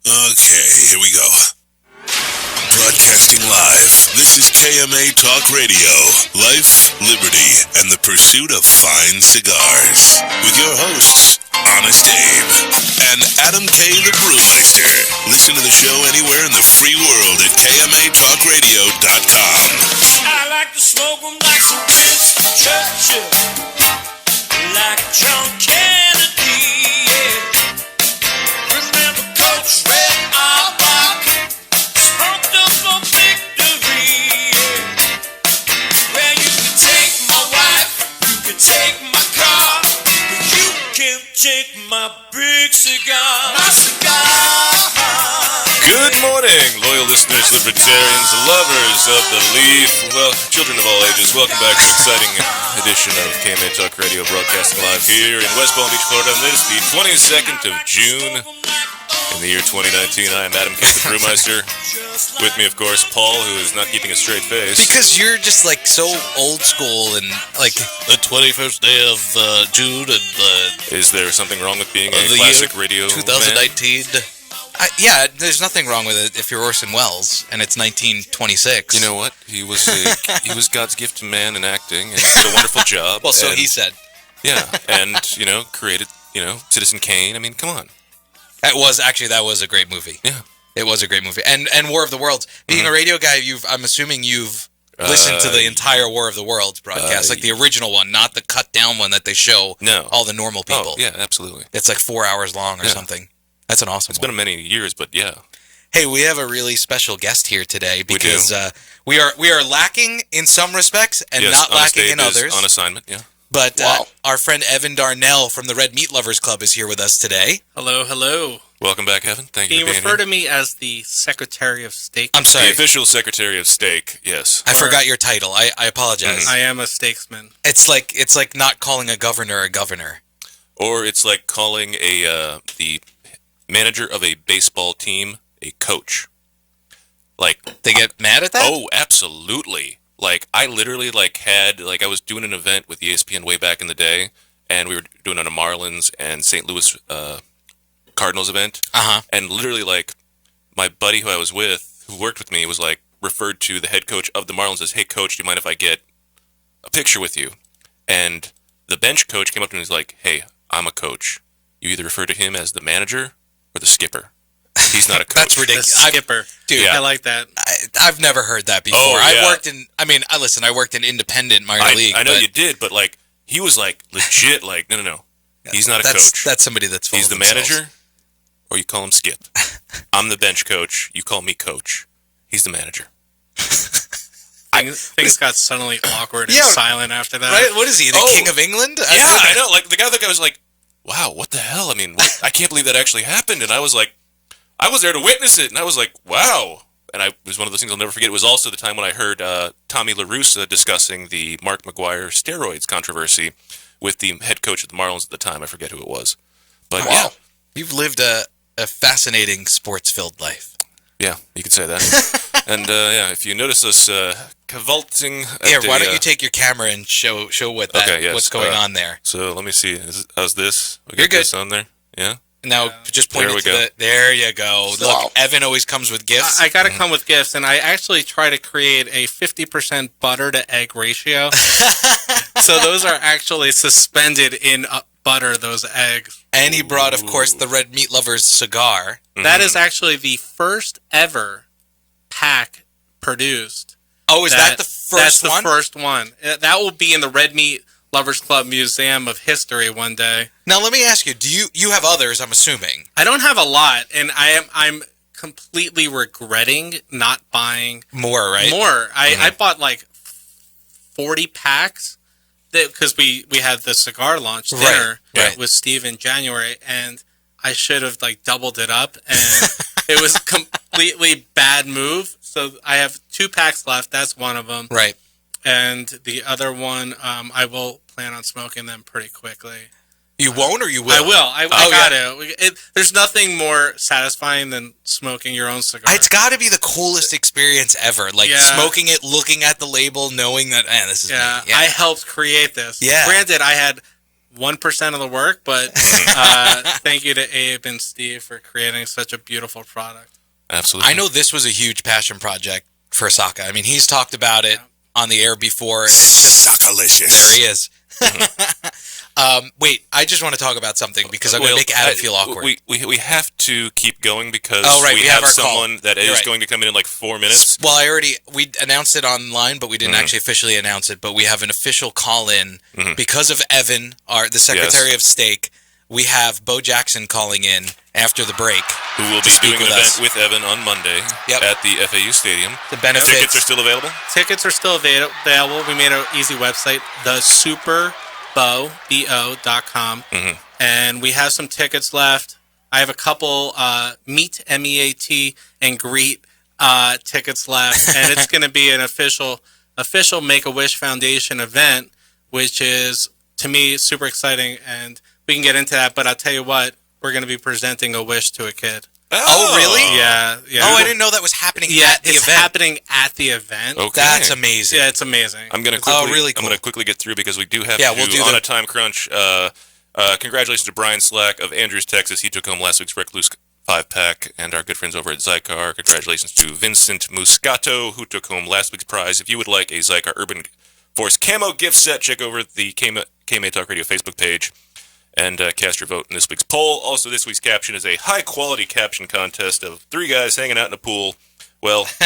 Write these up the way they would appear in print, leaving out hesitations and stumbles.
Okay, here we go. Broadcasting live, this is KMA Talk Radio. Life, liberty, and the pursuit of fine cigars. With your hosts, Honest Abe and Adam K. the Brewmeister. Listen to the show anywhere in the free world at KMATalkRadio.com. I like to smoke them like some Winston Churchill, like John Kennedy, yeah. Remember Coach Red Auerbach, smoked up for victory, yeah. Well, you can take my wife, you can take my car, but you can't take my big cigar. My cigar. Good morning, loyal listeners, libertarians, lovers of the leaf, well, children of all ages. Welcome back to an exciting edition of KMA Talk Radio, broadcasting live here in West Palm Beach, Florida, on this, the 22nd of June in the year 2019. I am Adam K. the Brewmeister. With me, of course, Paul, who is not keeping a straight face. Because you're just like so old school and like the 21st day of June and Is there something wrong with being a the classic year radio 2019? man? Yeah, there's nothing wrong with it if you're Orson Welles and it's 1926. You know what? He was God's gift to man in acting, and he did a wonderful job. Well, so and, he said. Yeah, and created Citizen Kane. I mean, come on. That was a great movie. Yeah, it was a great movie. And War of the Worlds. Being a radio guy, I'm assuming you've listened to the entire War of the Worlds broadcast, like the original one, not the cut down one that they show all the normal people. Oh, yeah, absolutely. It's like 4 hours long or something. That's an awesome one. It's been many years, but yeah. Hey, we have a really special guest here today because we are lacking in some respects and not lacking in others. On assignment, yeah. But our friend Evan Darnell from the Red Meat Lovers Club is here with us today. Hello, hello. Welcome back, Evan. Thank you for being here. Can you refer to me as the Secretary of Steak? I'm sorry. The official Secretary of Steak, yes. I forgot your title. I apologize. I am a statesman. It's like not calling a governor a governor. Or it's like calling the manager of a baseball team a coach. Like, they get mad at that? Oh, absolutely. Like, I literally I was doing an event with ESPN way back in the day, and we were doing it on a Marlins and St. Louis Cardinals event. And literally, my buddy who I was with, who worked with me, was referred to the head coach of the Marlins as, "Hey, coach, do you mind if I get a picture with you?" And the bench coach came up to me and was like, "Hey, I'm a coach. You either refer to him as the manager or the skipper. He's not a coach." That's ridiculous. The skipper. Dude, I like that. I've never heard that before. Oh, yeah. I worked in independent minor league. I know you did, but he was legit no. He's not a coach. That's somebody that's full He's of the themselves. manager, or you call him Skip. I'm the bench coach. You call me coach. He's the manager. Things got suddenly awkward and silent after that. Right? What is he, the King of England? Yeah, I know. The guy was like, wow, what the hell? I mean, I can't believe that actually happened. And I was like, I was there to witness it. And I was like, wow. And it was one of those things I'll never forget. It was also the time when I heard Tommy La Russa discussing the Mark McGuire steroids controversy with the head coach of the Marlins at the time. I forget who it was. But wow. You've lived a fascinating sports-filled life. Yeah, you could say that. And if you notice us cavalting... Why don't you take your camera and show what's going on there? So let me see. How's this? You're good. This on there? Yeah? Now, just point it to go. There you go. Look, Evan always comes with gifts. I got to come with gifts, and I actually try to create a 50% butter to egg ratio. So those are actually suspended in butter, those eggs. And he brought, of course, the Red Meat Lovers cigar. Mm-hmm. That is actually the first ever pack produced. Oh, is that the first one? That's the first one. That will be in the Red Meat Lovers Club Museum of History one day. Now, let me ask you, you have others, I'm assuming? I don't have a lot, and I'm completely regretting not buying more, right? More. I bought 40 packs because we had the cigar launch dinner with Steve in January, and I should have doubled it up, and it was a completely bad move. So I have 2 packs left. That's one of them. Right. And the other one, I will plan on smoking them pretty quickly. You won't, or you will? I will. I got to. There's nothing more satisfying than smoking your own cigar. It's got to be the coolest experience ever. Smoking it, looking at the label, knowing that, this is me. I helped create this. Yeah. Granted, I had 1% of the work, but thank you to Abe and Steve for creating such a beautiful product. Absolutely. I know this was a huge passion project for Saka. I mean, he's talked about it on the air before. Sakalicious. There he is. Wait, I just want to talk about something because I'm going to make Adam feel awkward. We have to keep going because we have have someone that is going to come in like 4 minutes. Well, we announced it online, but we didn't actually officially announce it. But we have an official call-in because of Evan, the Secretary of State. We have Bo Jackson calling in after the break. Who will be doing an event with Evan on Monday at the FAU Stadium. The benefits. Tickets are still available? Tickets are still available. We made an easy website, thesuperbo.com. And we have some tickets left. I have a couple meet, MEAT, and greet tickets left. And it's going to be an official Make-A-Wish Foundation event, which is, to me, super exciting. And we can get into that, but I'll tell you what, we're going to be presenting a wish to a kid. Oh, really? Yeah. Oh, I didn't know that was happening at the event. It's happening at the event. Okay. That's amazing. Yeah, it's amazing. I'm going to quickly get through because we do have on a time crunch. Congratulations to Brian Slack of Andrews, Texas. He took home last week's Recluse 5-pack, and our good friends over at Zycar. Congratulations to Vincent Muscato, who took home last week's prize. If you would like a Zycar Urban Force camo gift set, check over the KMA Talk Radio Facebook page and cast your vote in this week's poll. Also, this week's caption is a high-quality caption contest of 3 guys hanging out in a pool,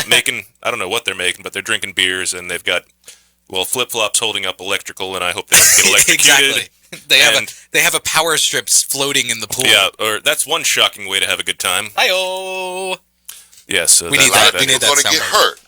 making, I don't know what they're making, but they're drinking beers, and they've got, flip-flops holding up electrical, and I hope they get electrocuted. Exactly. They have a power strips floating in the pool. Yeah, or that's one shocking way to have a good time. Hi-oh! Yes. We need that. We need that. Going to get hurt.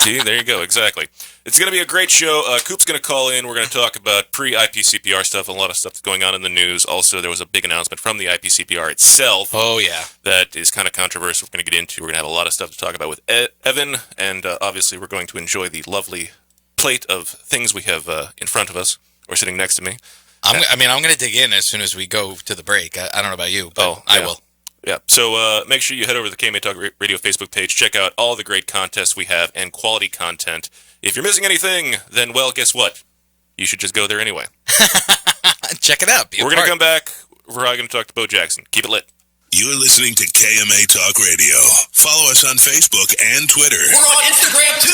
See, there you go. Exactly. It's going to be a great show. Coop's going to call in. We're going to talk about pre-IPCPR stuff, a lot of stuff that's going on in the news. Also, there was a big announcement from the IPCPR itself. Oh, yeah. That is kind of controversial. We're going to get into. We're going to have a lot of stuff to talk about with Evan, and obviously we're going to enjoy the lovely plate of things we have in front of us, or sitting next to me. I'm going to dig in as soon as we go to the break. I don't know about you, but I will. Yeah, so make sure you head over to the KMA Talk Radio Facebook page. Check out all the great contests we have and quality content. If you're missing anything, then, guess what? You should just go there anyway. Check it out. We're going to come back. We're going to talk to Bo Jackson. Keep it lit. You're listening to KMA Talk Radio. Follow us on Facebook and Twitter. We're on Instagram, too.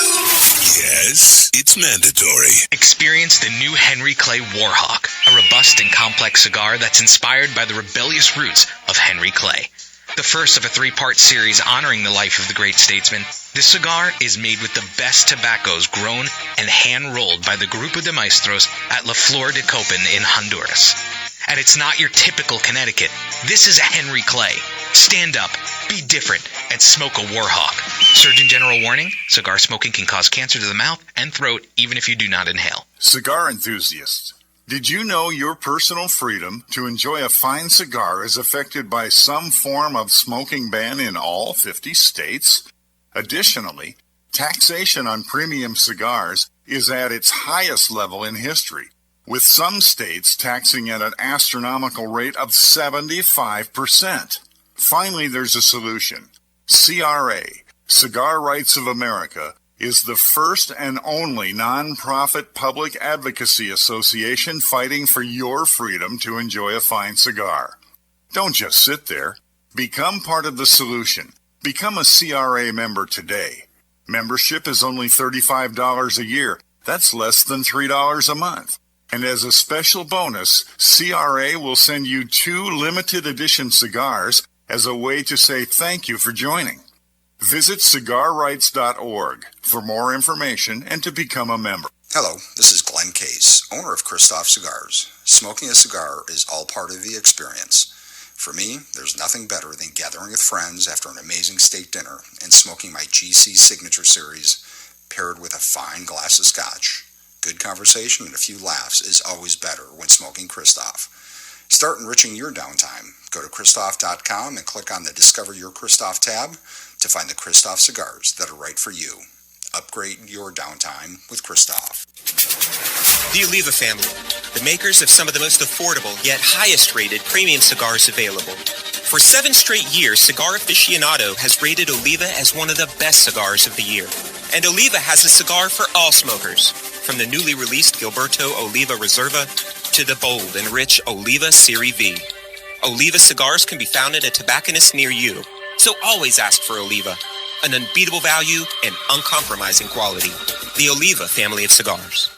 Yes, it's mandatory. Experience the new Henry Clay Warhawk, a robust and complex cigar that's inspired by the rebellious roots of Henry Clay. The first of a 3-part series honoring the life of the great statesman, this cigar is made with the best tobaccos grown and hand-rolled by the Grupo de Maestros at La Flor de Copan in Honduras. And it's not your typical Connecticut. This is a Henry Clay. Stand up, be different, and smoke a Warhawk. Surgeon General warning, cigar smoking can cause cancer to the mouth and throat even if you do not inhale. Cigar enthusiasts, did you know your personal freedom to enjoy a fine cigar is affected by some form of smoking ban in all 50 states? Additionally, taxation on premium cigars is at its highest level in history, with some states taxing at an astronomical rate of 75%. Finally, there's a solution. CRA, Cigar Rights of America, is the first and only nonprofit public advocacy association fighting for your freedom to enjoy a fine cigar. Don't just sit there. Become part of the solution. Become a CRA member today. Membership is only $35 a year. That's less than $3 a month. And as a special bonus, CRA will send you 2 limited edition cigars as a way to say thank you for joining. Visit cigarrights.org for more information and to become a member. Hello, this is Glenn Case, owner of Christoph Cigars. Smoking a cigar is all part of the experience. For me, there's nothing better than gathering with friends after an amazing steak dinner and smoking my GC Signature Series paired with a fine glass of scotch. Good conversation and a few laughs is always better when smoking Christoph. Start enriching your downtime. Go to Christoph.com and click on the Discover Your Christoph tab to find the Christoph cigars that are right for you. Upgrade your downtime with Christoph. The Oliva family, the makers of some of the most affordable yet highest rated premium cigars available. For 7 straight years, Cigar Aficionado has rated Oliva as one of the best cigars of the year. And Oliva has a cigar for all smokers. From the newly released Gilberto Oliva Reserva to the bold and rich Oliva Serie V. Oliva cigars can be found at a tobacconist near you, so always ask for Oliva, an unbeatable value and uncompromising quality. The Oliva family of cigars.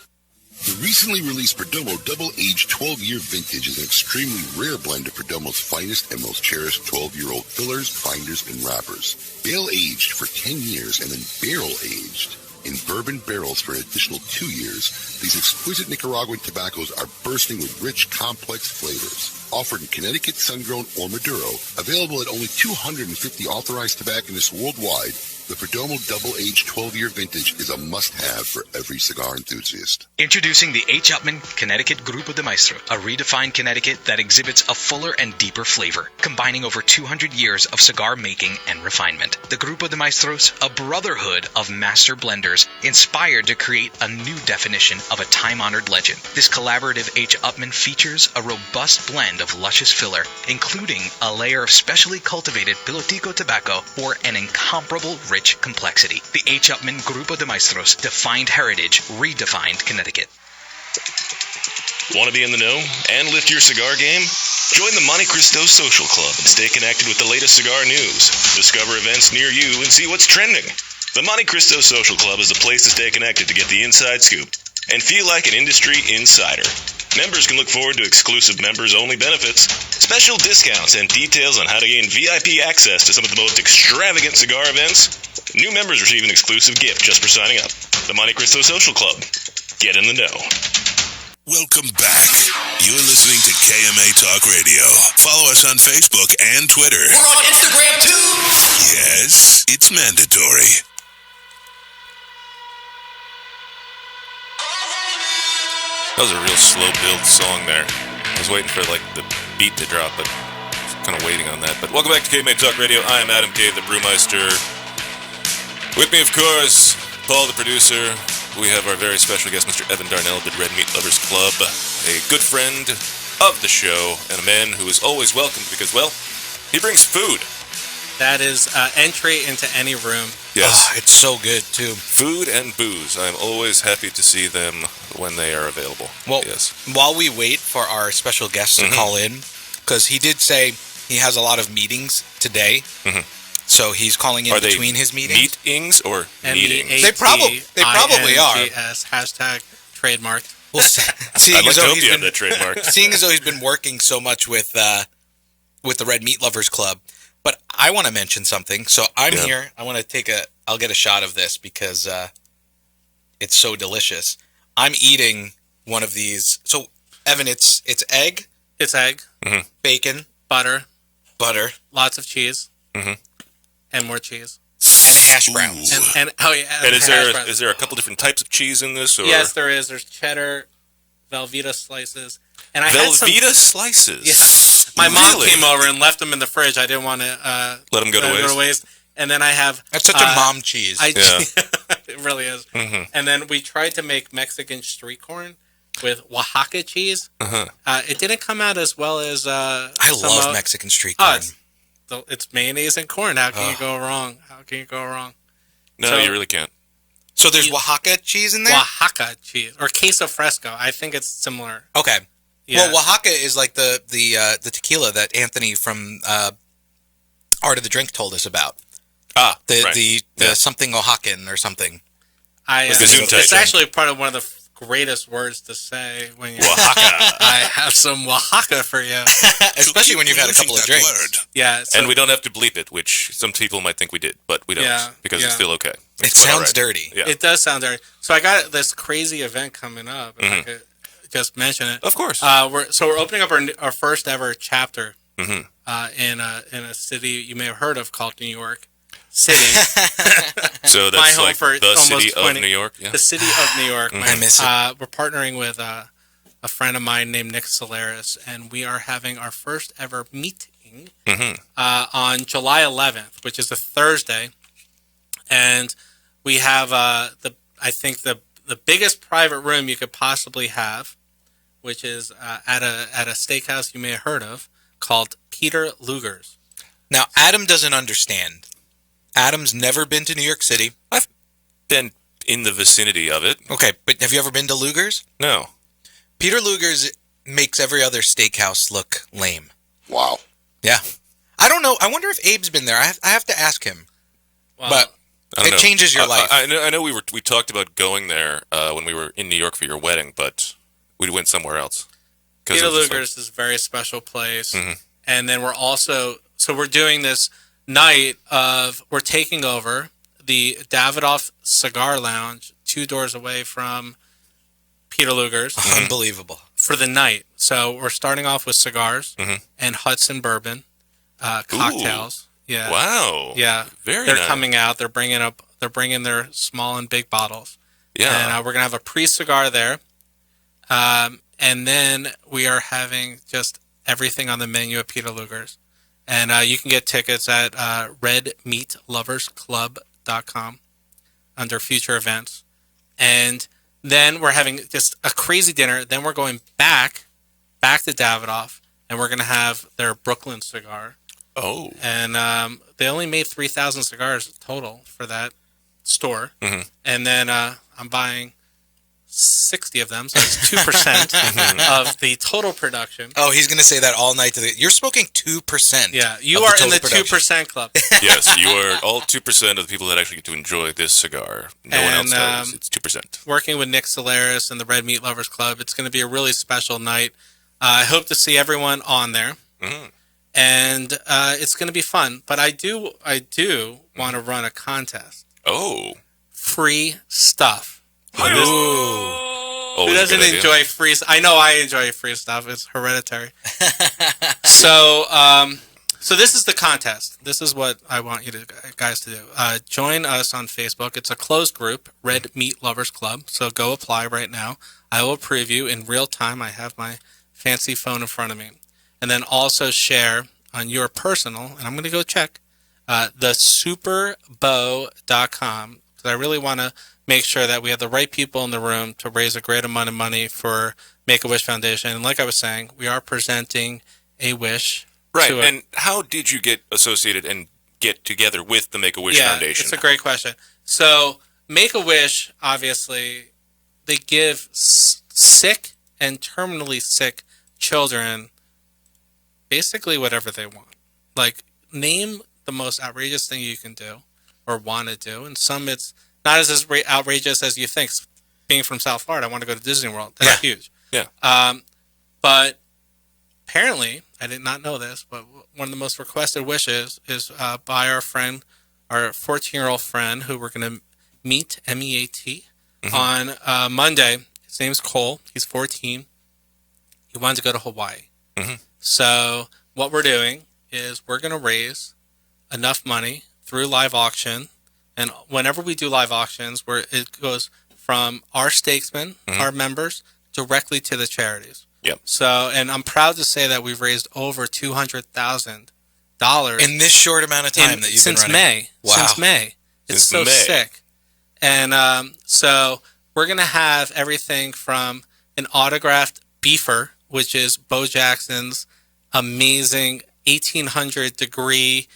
The recently released Perdomo Double-Aged 12-Year Vintage is an extremely rare blend of Perdomo's finest and most cherished 12-year-old fillers, binders, and wrappers. Bale-aged for 10 years and then barrel-aged in bourbon barrels for an additional 2 years, these exquisite Nicaraguan tobaccos are bursting with rich, complex flavors. Offered in Connecticut, sun-grown, or Maduro, available at only 250 authorized tobacconists worldwide, the Perdomo Double-Aged 12-Year Vintage is a must-have for every cigar enthusiast. Introducing the H. Upmann Connecticut Grupo de Maestro, a redefined Connecticut that exhibits a fuller and deeper flavor, combining over 200 years of cigar making and refinement. The Grupo de Maestros, a brotherhood of master blenders, inspired to create a new definition of a time-honored legend. This collaborative H. Upmann features a robust blend of luscious filler, including a layer of specially cultivated pilotico tobacco for an incomparable rich complexity. The H. Upmann Grupo de Maestros, defined heritage, redefined Connecticut. Want to be in the know and lift your cigar game? Join the Monte Cristo Social Club and stay connected with the latest cigar news. Discover events near you and see what's trending. The Monte Cristo Social Club is the place to stay connected to get the inside scoop and feel like an industry insider. Members can look forward to exclusive members-only benefits, special discounts, and details on how to gain VIP access to some of the most extravagant cigar events. New members receive an exclusive gift just for signing up. The Monte Cristo Social Club. Get in the know. Welcome back. You're listening to KMA Talk Radio. Follow us on Facebook and Twitter. We're on Instagram too. Yes, it's mandatory. That was a real slow build song there. I was waiting for like the beat to drop, but kind of waiting on that. But welcome back to KMA Talk Radio. I am Adam K, the Brewmeister. With me, of course, Paul, the producer. We have our very special guest, Mr. Evan Darnell of the Red Meat Lovers Club, a good friend of the show, and a man who is always welcome because, well, he brings food. That is entry into any room. Yes. Oh, it's so good, too. Food and booze. I'm always happy to see them when they are available. Well, yes. While we wait for our special guest to call in, because he did say he has a lot of meetings today, so he's calling in are between his meetings. Meetings or meetings? They probably are. Hashtag trademarked. Well, I'd like to hope you have that trademarked. Seeing as though he's been working so much with the Red Meat Lovers Club. But I want to mention something. So I'm here. I want to I'll get a shot of this because it's so delicious. I'm eating one of these. So, Evan, it's egg. It's egg. Bacon. Butter. Lots of cheese. And more cheese. And hash browns. And is there a couple different types of cheese in this? Or? Yes, there is. There's cheddar, Velveeta slices. And Velveeta slices? Yeah. My mom came over and left them in the fridge. I didn't want to let them go to waste. And then I have... That's such a mom cheese. It really is. And then we tried to make Mexican street corn with Oaxaca cheese. It didn't come out as well as... I love Mexican street corn. It's mayonnaise and corn. How can you go wrong? No, you really can't. So there's Oaxaca cheese in there? Oaxaca cheese. Or queso fresco. I think it's similar. Okay. Yeah. Well, Oaxaca is like the tequila that Anthony from Art of the Drink told us about. The something Oaxacan or something. It's actually part of one of the greatest words to say when you Oaxaca. I have some Oaxaca for you. Especially when you've had a couple of drinks. Word. Yeah. And we don't have to bleep it, which some people might think we did, but we don't because it's still okay. It sounds dirty. Yeah. It does sound dirty. So I got this crazy event coming up. If I could just mention it. Of course. We're opening up our first ever chapter in a city you may have heard of called New York City. So that's my home like for the city of New York? Yeah. The city of New York. I miss it. We're partnering with a friend of mine named Nick Solaris, and we are having our first ever meeting on July 11th, which is a Thursday. And we have the biggest private room you could possibly have, which is at a steakhouse you may have heard of called Peter Luger's. Now, Adam doesn't understand. Adam's never been to New York City. I've been in the vicinity of it. Okay, but have you ever been to Luger's? No. Peter Luger's makes every other steakhouse look lame. Wow. Yeah. I don't know. I wonder if Abe's been there. I have to ask him. Well, but it changes your life. I know we talked about going there when we were in New York for your wedding, but we went somewhere else. Peter Luger's is a very special place. Mm-hmm. And then we're doing this night we're taking over the Davidoff Cigar Lounge 2 doors away from Peter Luger's. Unbelievable. For the night. So we're starting off with cigars and Hudson bourbon, cocktails. Ooh. Yeah. Wow. Yeah. Very They're nice. coming out. They're bringing their small and big bottles. Yeah. And we're going to have a pre-cigar there. And then we are having just everything on the menu at Peter Luger's. And you can get tickets at redmeatloversclub.com under future events. And then we're having just a crazy dinner. Then we're going back to Davidoff, and we're going to have their Brooklyn cigar. Oh. And they only made 3,000 cigars total for that store. Mm-hmm. And then I'm buying 60 of them, so it's 2% of the total production. Oh, he's going to say that all night. You're smoking 2%. Yeah, you are in the 2% club. Yes, you are all 2% of the people that actually get to enjoy this cigar. No one else does. It's 2%. Working with Nick Solaris and the Red Meat Lovers Club, it's going to be a really special night. I hope to see everyone on there. Mm-hmm. And it's going to be fun. But I do want to run a contest. Oh. Free stuff. Ooh. Who doesn't enjoy free stuff? I know I enjoy free stuff. It's hereditary. So this is the contest. This is what I want you guys to do. Join us on Facebook. It's a closed group, Red Meat Lovers Club. So go apply right now. I will preview in real time. I have my fancy phone in front of me. And then also share on your personal, and I'm going to go check, thesuperbow.com, because I really want to make sure that we have the right people in the room to raise a great amount of money for Make-A-Wish Foundation. And like I was saying, we are presenting a wish. Right, and how did you get associated and get together with the Make-A-Wish Foundation? It's a great question. So Make-A-Wish, obviously, they give sick and terminally sick children basically whatever they want. Like, name the most outrageous thing you can do or want to do. And some it's not as outrageous as you think. Being from South Florida, I want to go to Disney World. That's huge. Yeah. But apparently, I did not know this, but one of the most requested wishes is by our 14-year-old friend who we're going to meet, M-E-A-T, on Monday. His name's Cole. He's 14. He wanted to go to Hawaii. Mm-hmm. So what we're doing is we're going to raise enough money through live auction. And whenever we do live auctions, it goes from our stakesmen, our members, directly to the charities. Yep. So, and I'm proud to say that we've raised over $200,000 in this short amount of time that you've been running. May. Wow. Since May. It's so sick. And so we're going to have everything from an autographed beefer, which is Bo Jackson's amazing 1800 degree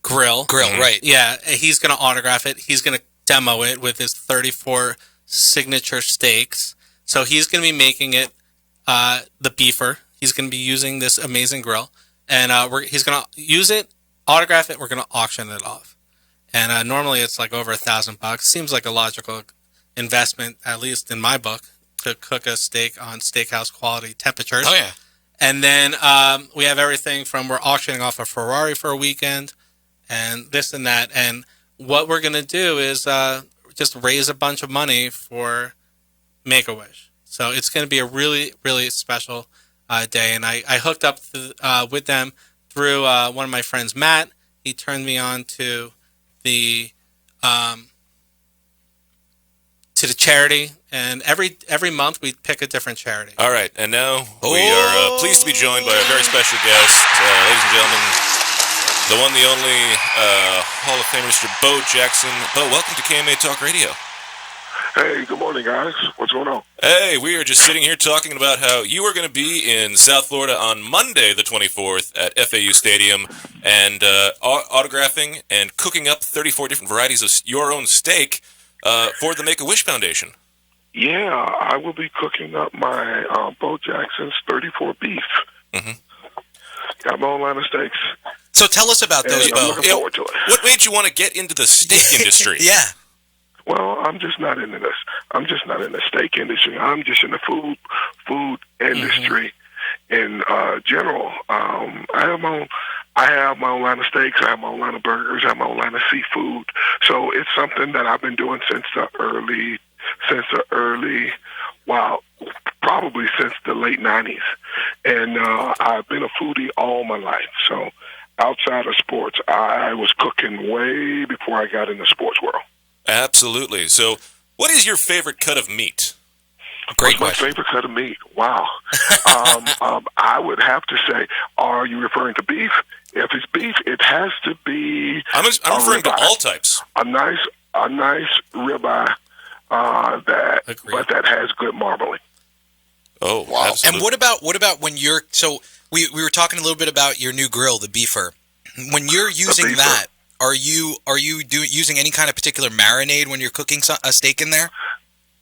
grill, right? Yeah, he's going to autograph it. He's going to demo it with his 34 signature steaks. So he's going to be making it the beefer. He's going to be using this amazing grill, and he's going to use it, autograph it. We're going to auction it off, and normally it's like over $1,000. Seems like a logical investment, at least in my book, to cook a steak on steakhouse quality temperatures. Oh yeah. And then we have everything from we're auctioning off a Ferrari for a weekend and this and that. And what we're going to do is just raise a bunch of money for Make-A-Wish. So it's going to be a really, really special day. And I hooked up with them through one of my friends, Matt. He turned me on to the charity. And every month we pick a different charity. All right, and now we are pleased to be joined by a very special guest, ladies and gentlemen, the one, the only Hall of Famer, Mr. Bo Jackson. Bo, welcome to KMA Talk Radio. Hey, good morning, guys. What's going on? Hey, we are just sitting here talking about how you are going to be in South Florida on Monday, the 24th, at FAU Stadium, and autographing and cooking up 34 different varieties of your own steak for the Make-A-Wish Foundation. Yeah, I will be cooking up my Bo Jackson's 34 beef. Mm-hmm. Got my own line of steaks. So tell us about those, Bo. I'm looking forward to it. What made you want to get into the steak industry? Yeah. Well, I'm just not into this. I'm just not in the steak industry. I'm just in the food industry in general. I have my own line of steaks. I have my own line of burgers. I have my own line of seafood. So it's something that I've been doing since the early, wow, probably since the late 90s. And I've been a foodie all my life. So outside of sports, I was cooking way before I got in the sports world. Absolutely. So what is your favorite cut of meat? Great What's question. my favorite cut of meat? Wow. I would have to say, are you referring to beef? If it's beef, it has to be. I'm referring to all types. A nice ribeye that has good marbling. Oh, wow. Absolutely. And what about when you're we were talking a little bit about your new grill, the Beefer. When you're using that, are you using any kind of particular marinade when you're cooking a steak in there?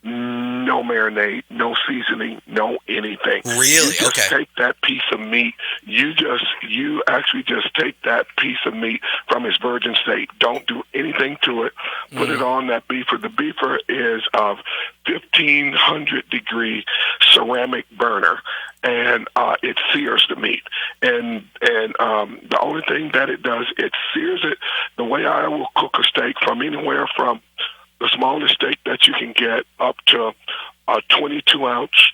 No marinade, no seasoning, no anything. Really? You just take that piece of meat. You actually just take that piece of meat from its virgin state. Don't do anything to it. Put it on that beefer. The beefer is of 1,500 degree ceramic burner, and it sears the meat. And the only thing that it does, it sears it. The way I will cook a steak, from anywhere from the smallest steak that you can get up to a 22-ounce,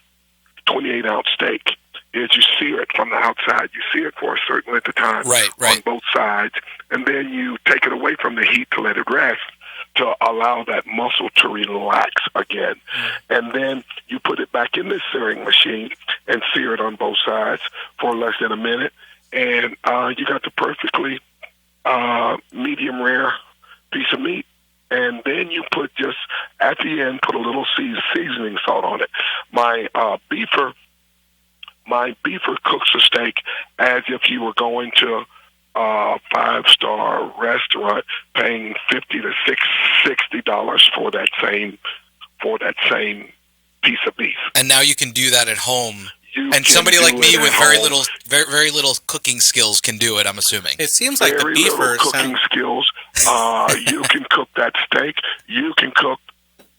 28-ounce steak, is you sear it from the outside. You sear it for a certain length of time on both sides, and then you take it away from the heat to let it rest to allow that muscle to relax again. And then you put it back in this searing machine and sear it on both sides for less than a minute, and you got the perfectly medium rare piece of meat. And then you put just, at the end, put a little seasoning salt on it. My beefer cooks a steak as if you were going to a 5-star restaurant, paying $50 to $60 for that same piece of beef. And now you can do that at home. And somebody like me with very little cooking skills can do it, I'm assuming. It seems like the beefer cooking skills. You can cook that steak. You can cook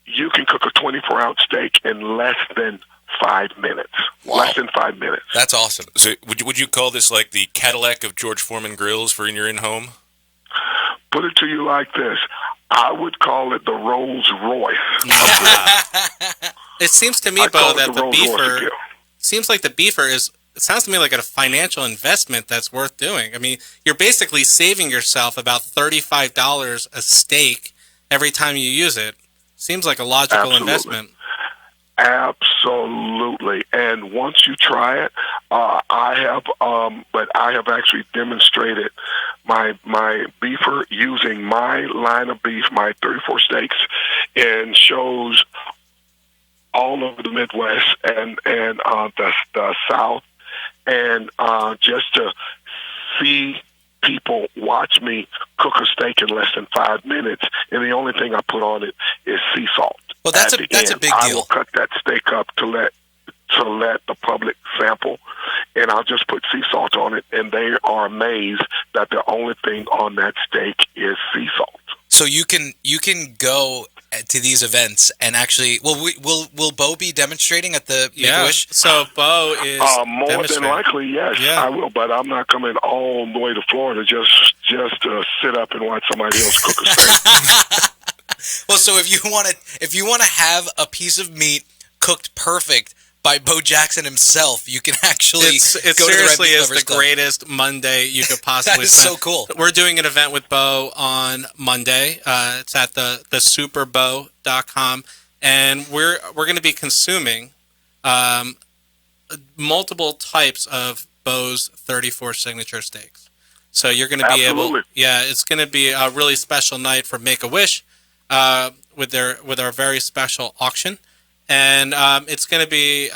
a 24-ounce steak in less than 5 minutes. Wow. Less than 5 minutes. That's awesome. So would you call this like the Cadillac of George Foreman grills for in your in-home? Put it to you like this. I would call it the Rolls Royce. It seems to me, Bo, that the beefer seems like the beefer is. It sounds to me like a financial investment that's worth doing. I mean, you're basically saving yourself about $35 a steak every time you use it. Seems like a logical investment. Absolutely. And once you try it, I have actually demonstrated my beefer using my line of beef, my 34 steaks, in shows all over the Midwest and the South. And just to see people watch me cook a steak in less than 5 minutes, and the only thing I put on it is sea salt. Well, that's a big deal. I will cut that steak up to let the public sample, and I'll just put sea salt on it, and they are amazed that the only thing on that steak is sea salt. So you can go to these events and actually, will Bo be demonstrating at the Make-A-Wish? So Bo is more than likely, yes, I will. But I'm not coming all the way to Florida just to sit up and watch somebody else cook a steak. Well, so if you want to have a piece of meat cooked perfect by Bo Jackson himself, you can actually it seriously is the greatest Monday you could possibly spend. So cool. We're doing an event with Bo on Monday. It's at the superbo.com, and we're going to be consuming multiple types of Bo's 34 signature steaks. So you're going to be able, it's going to be a really special night for Make-A-Wish with our very special auction. And it's going to be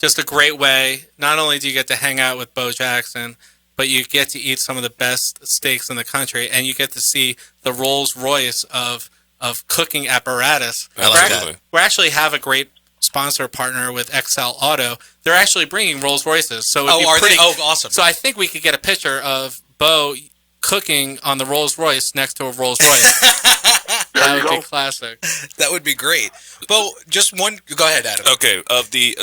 just a great way. Not only do you get to hang out with Bo Jackson, but you get to eat some of the best steaks in the country, and you get to see the Rolls Royce of of cooking apparatus. We actually have a great sponsor partner with XL Auto. They're actually bringing Rolls Royces. So are they? Oh, awesome. So I think we could get a picture of Bo cooking on the Rolls Royce next to a Rolls Royce. That would be classic. That would be great. Bo, just one. Go ahead, Adam. Okay.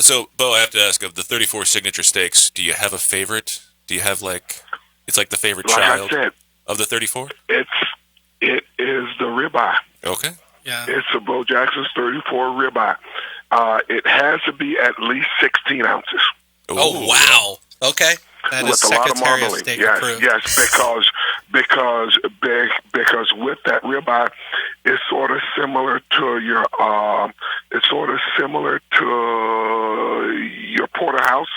So Bo, I have to ask, of the 34 signature steaks, do you have a favorite? Do you have it's like the favorite child of the 34? It is the ribeye. Okay. Yeah. It's a Bo Jackson's 34 ribeye. It has to be at least 16 ounces. Ooh. Oh, wow. Okay. That with is a lot of Secretary of marbling. State Yes, approved. yes, because with that ribeye, it's sort of similar to your porterhouse.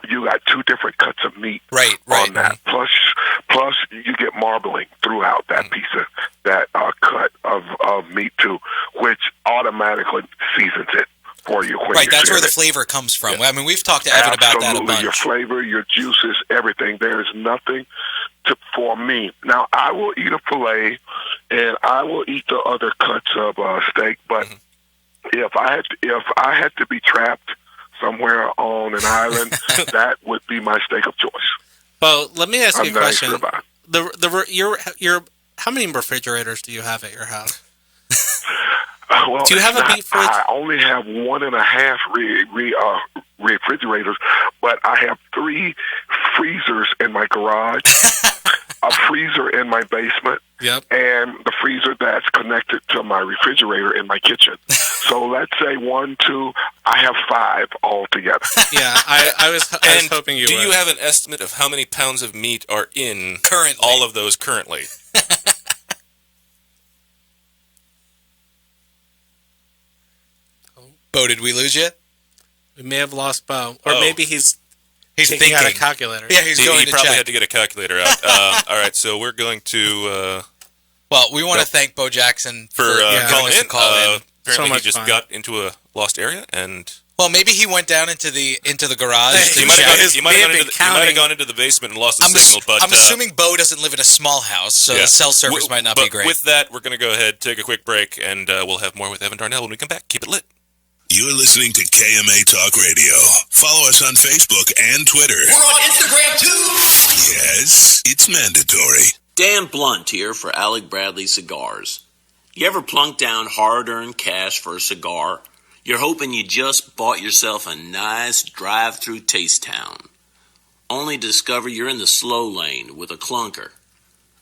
You got two different cuts of meat on that. Plus you get marbling throughout that piece of that cut of meat too, which automatically seasons it for you. Right, that's where the flavor comes from. Yeah. I mean, we've talked to Evan about that a bunch. Your flavor, your juices, everything. There's nothing for me. Now, I will eat a filet, and I will eat the other cuts of steak. But if I had to be trapped somewhere on an island, that would be my steak of choice. Well, let me ask you a question. Your how many refrigerators do you have at your house? Well, do you have a deep fridge? I only have 1.5 refrigerators, but I have 3 freezers in my garage, a freezer in my basement, and the freezer that's connected to my refrigerator in my kitchen. So let's say 1, 2, I have 5 altogether. Yeah, I was hoping you would. Do you have an estimate of how many pounds of meat are in currently all of those currently? Bo, did we lose you? We may have lost Bo. Or maybe he's thinking out a calculator. Yeah, he's going to probably check. had to get a calculator out. All right, so we're going to... well, we want to thank Bo Jackson for calling in. Apparently so he just got into a lost area, and... Well, maybe he went down into the garage. He might have gone into the basement and lost the signal. But I'm assuming Bo doesn't live in a small house, so the cell service might not be great. With that, we're going to go ahead, take a quick break, and we'll have more with Evan Darnell when we come back. Keep it lit. You're listening to KMA Talk Radio. Follow us on Facebook and Twitter. We're on Instagram, too. Yes, it's mandatory. Dan Blunt here for Alec Bradley Cigars. You ever plunk down hard-earned cash for a cigar? You're hoping you just bought yourself a nice drive-through taste town. Only to discover you're in the slow lane with a clunker.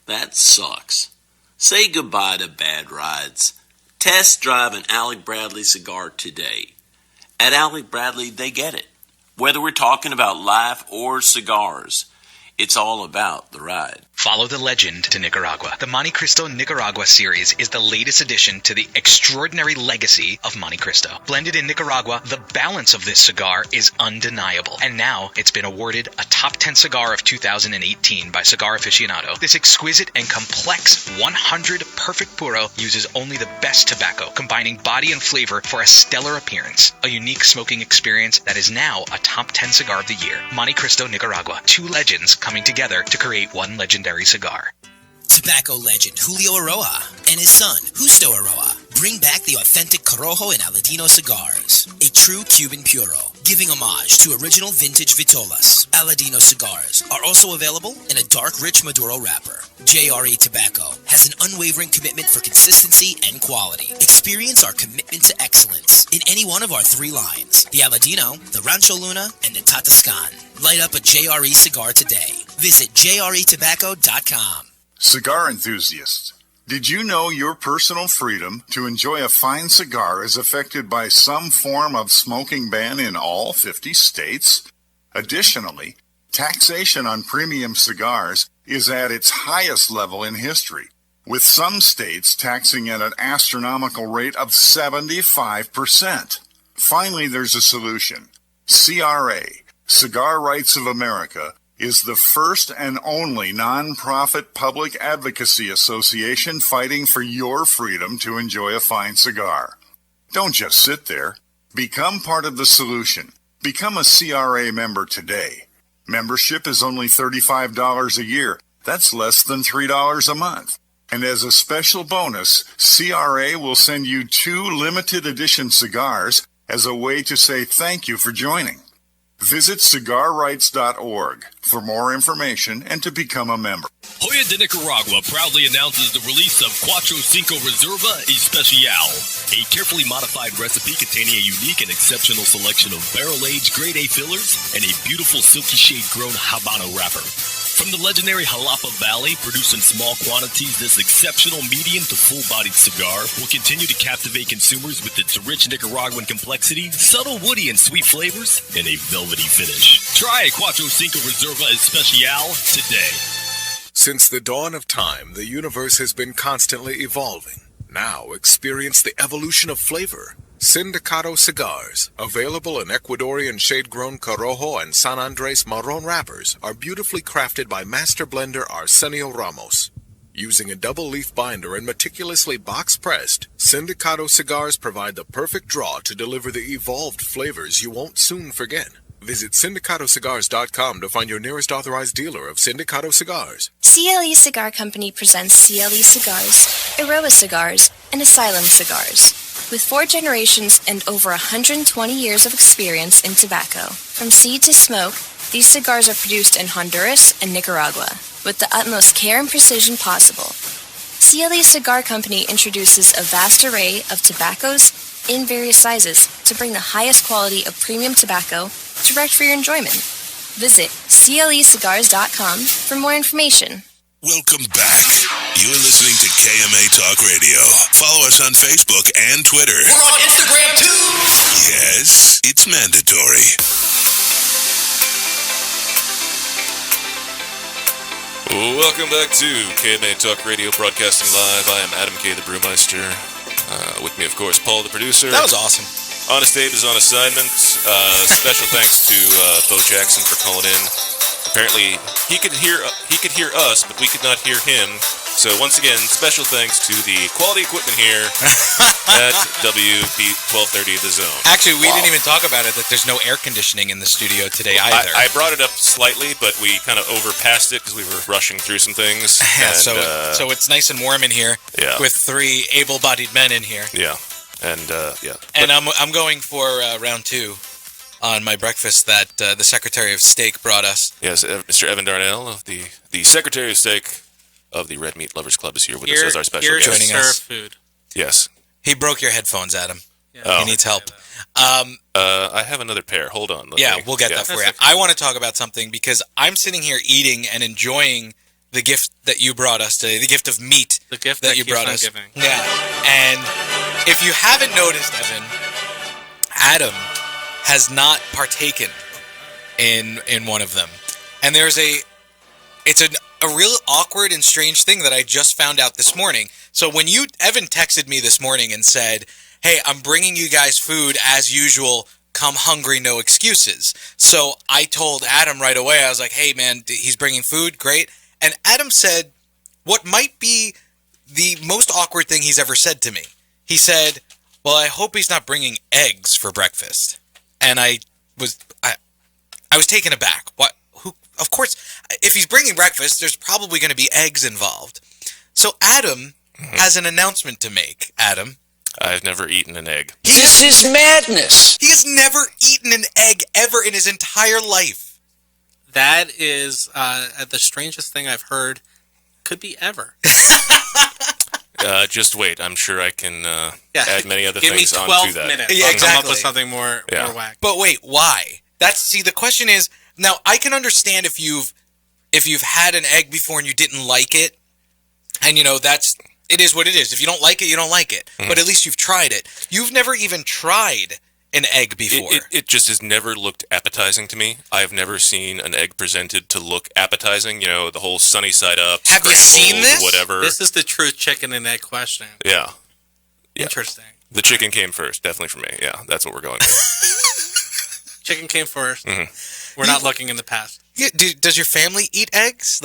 That sucks. Say goodbye to bad rides. Test drive an Alec Bradley cigar today. At Alec Bradley, they get it. Whether we're talking about life or cigars, it's all about the ride. Follow the legend to Nicaragua. The Monte Cristo Nicaragua series is the latest addition to the extraordinary legacy of Monte Cristo. Blended in Nicaragua, the balance of this cigar is undeniable. And now it's been awarded a top 10 cigar of 2018 by Cigar Aficionado. This exquisite and complex 100 Perfect Puro uses only the best tobacco, combining body and flavor for a stellar appearance. A unique smoking experience that is now a top 10 cigar of the year. Monte Cristo Nicaragua. 2 legends coming together to create one legendary cigar. Tobacco legend Julio Aroa and his son, Justo Aroa, bring back the authentic Corojo and Aladino cigars. A true Cuban puro, giving homage to original vintage Vitolas. Aladino cigars are also available in a dark, rich Maduro wrapper. JRE Tobacco has an unwavering commitment for consistency and quality. Experience our commitment to excellence in any one of our 3 lines. The Aladino, the Rancho Luna, and the Tatascan. Light up a JRE cigar today. Visit jretobacco.com. Cigar enthusiasts, did you know your personal freedom to enjoy a fine cigar is affected by some form of smoking ban in all 50 states? Additionally, taxation on premium cigars is at its highest level in history, with some states taxing at an astronomical rate of 75%. Finally, there's a solution. CRA, Cigar Rights of America, is the first and only non-profit public advocacy association fighting for your freedom to enjoy a fine cigar. Don't just sit there. Become part of the solution. Become a CRA member today. Membership is only $35 a year. That's less than $3 a month. And as a special bonus, CRA will send you 2 limited edition cigars as a way to say thank you for joining. Visit cigarrights.org for more information and to become a member. Joya de Nicaragua proudly announces the release of Cuatro Cinco Reserva Especial, a carefully modified recipe containing a unique and exceptional selection of barrel-aged grade A fillers and a beautiful silky shade-grown Habano wrapper. From the legendary Jalapa Valley, produced in small quantities, this exceptional medium to full-bodied cigar will continue to captivate consumers with its rich Nicaraguan complexity, subtle woody and sweet flavors, and a velvety finish. Try a Cuatro Cinco Reserva Especial today. Since the dawn of time, the universe has been constantly evolving. Now experience the evolution of flavor. Sindicato cigars, available in Ecuadorian shade-grown Corojo and San Andres Marron wrappers, are beautifully crafted by master blender Arsenio Ramos. Using a double-leaf binder and meticulously box-pressed, Sindicato cigars provide the perfect draw to deliver the evolved flavors you won't soon forget. Visit syndicatocigars.com to find your nearest authorized dealer of Sindicato cigars. CLE Cigar Company presents CLE Cigars, Aroa Cigars, and Asylum Cigars. With 4 generations and over 120 years of experience in tobacco. From seed to smoke, these cigars are produced in Honduras and Nicaragua with the utmost care and precision possible. CLE Cigar Company introduces a vast array of tobaccos in various sizes to bring the highest quality of premium tobacco direct for your enjoyment. Visit clecigars.com for more information. Welcome back. You're listening to KMA Talk Radio. Follow us on Facebook and Twitter. We're on Instagram too. Yes, it's mandatory. Welcome back to KMA Talk Radio, broadcasting live. I am Adam K. the Brewmeister. With me, of course, Paul, the producer. That was awesome. Honest Abe is on assignment. Special thanks to Bo Jackson for calling in. Apparently, he could hear us, but we could not hear him. So once again, special thanks to the quality equipment here at WP 1230 The Zone. Actually, we didn't even talk about it, that there's no air conditioning in the studio today either. I brought it up slightly, but we kind of overpassed it because we were rushing through some things. Yeah, and, so it's nice and warm in here with 3 able-bodied men in here. Yeah, and yeah. And I'm going for round 2 on my breakfast that the Secretary of Steak brought us. Yes, Mr. Evan Darnell, of the Secretary of Steak of the Red Meat Lovers Club, is here with us as our special guest. Joining us. Food. Yes. He broke your headphones, Adam. Yeah. He needs help. I have another pair. Hold on. We'll get that for you. I want to talk about something because I'm sitting here eating and enjoying the gift that you brought us today, the gift of meat that you brought us. Giving. Yeah. And if you haven't noticed, Evan, Adam has not partaken in one of them. And it's a real awkward and strange thing that I just found out this morning. So when Evan texted me this morning and said, "Hey, I'm bringing you guys food as usual. Come hungry, no excuses." So I told Adam right away, I was like, "Hey man, he's bringing food, great." And Adam said what might be the most awkward thing he's ever said to me. He said, "Well, I hope he's not bringing eggs for breakfast." And I was taken aback. What? Who? Of course, if he's bringing breakfast, there's probably going to be eggs involved. So Adam has an announcement to make. Adam, I've never eaten an egg. This is madness. He has never eaten an egg ever in his entire life. That is the strangest thing I've heard. Could be ever. Just wait. I'm sure I can add many other Give things me onto 12 that. minutes. Yeah, I'll exactly. come up with something more whack. But wait, why? The question is, now I can understand if you've had an egg before and you didn't like it, and it is what it is. If you don't like it, you don't like it. But at least you've tried it. You've never even tried an egg before. It just has never looked appetizing to me. I've never seen an egg presented to look appetizing. The whole sunny side up. Have you seen this? Whatever. This is the true chicken and egg question. Yeah. Interesting. The chicken came first, definitely for me. Yeah, that's what we're going for. Chicken came first. We're not looking in the past. Yeah, does your family eat eggs?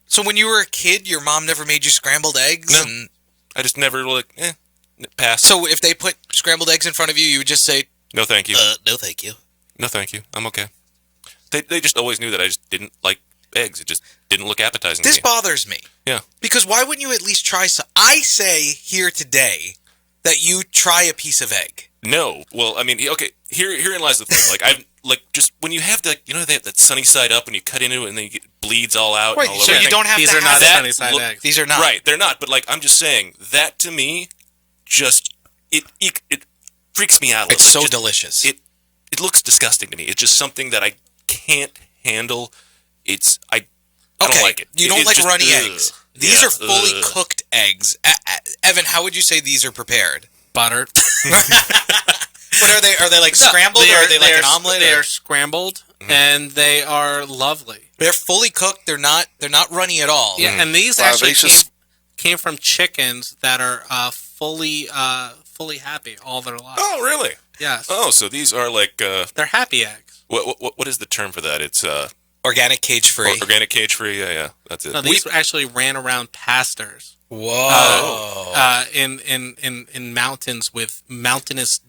So when you were a kid, your mom never made you scrambled eggs? No. I just never pass. So if they put scrambled eggs in front of you, you would just say, "No, thank you." No, thank you. No, thank you. I'm okay. They just always knew that I just didn't like eggs. It just didn't look appetizing. This to me. bothers me. Yeah. Because why wouldn't you at least try some? I say here today that you try a piece of egg. No. Well, I mean, okay. Herein lies the thing. Just when you have that sunny side up when you cut into it and then it bleeds all out. Right. And all So over you don't have These to are have not that. sunny side eggs. These are not. Right. They're not. But I'm just saying that to me, just it freaks me out. It's so delicious. It looks disgusting to me. It's just something that I can't handle. I don't like it. You don't It's like just, runny eggs. These are fully cooked eggs. Evan, how would you say these are prepared? Buttered. But are they like scrambled or are they like an omelet? They are scrambled and they are lovely. They're fully cooked. They're not runny at all. Yeah, and these actually came from chickens that are fully happy all their lives. Oh, really? Yes. Oh, so these are like they're happy eggs. What is the term for that? It's organic cage free. Organic cage free. Yeah, that's it. No, these actually ran around pastures. Whoa. In mountains with mountainous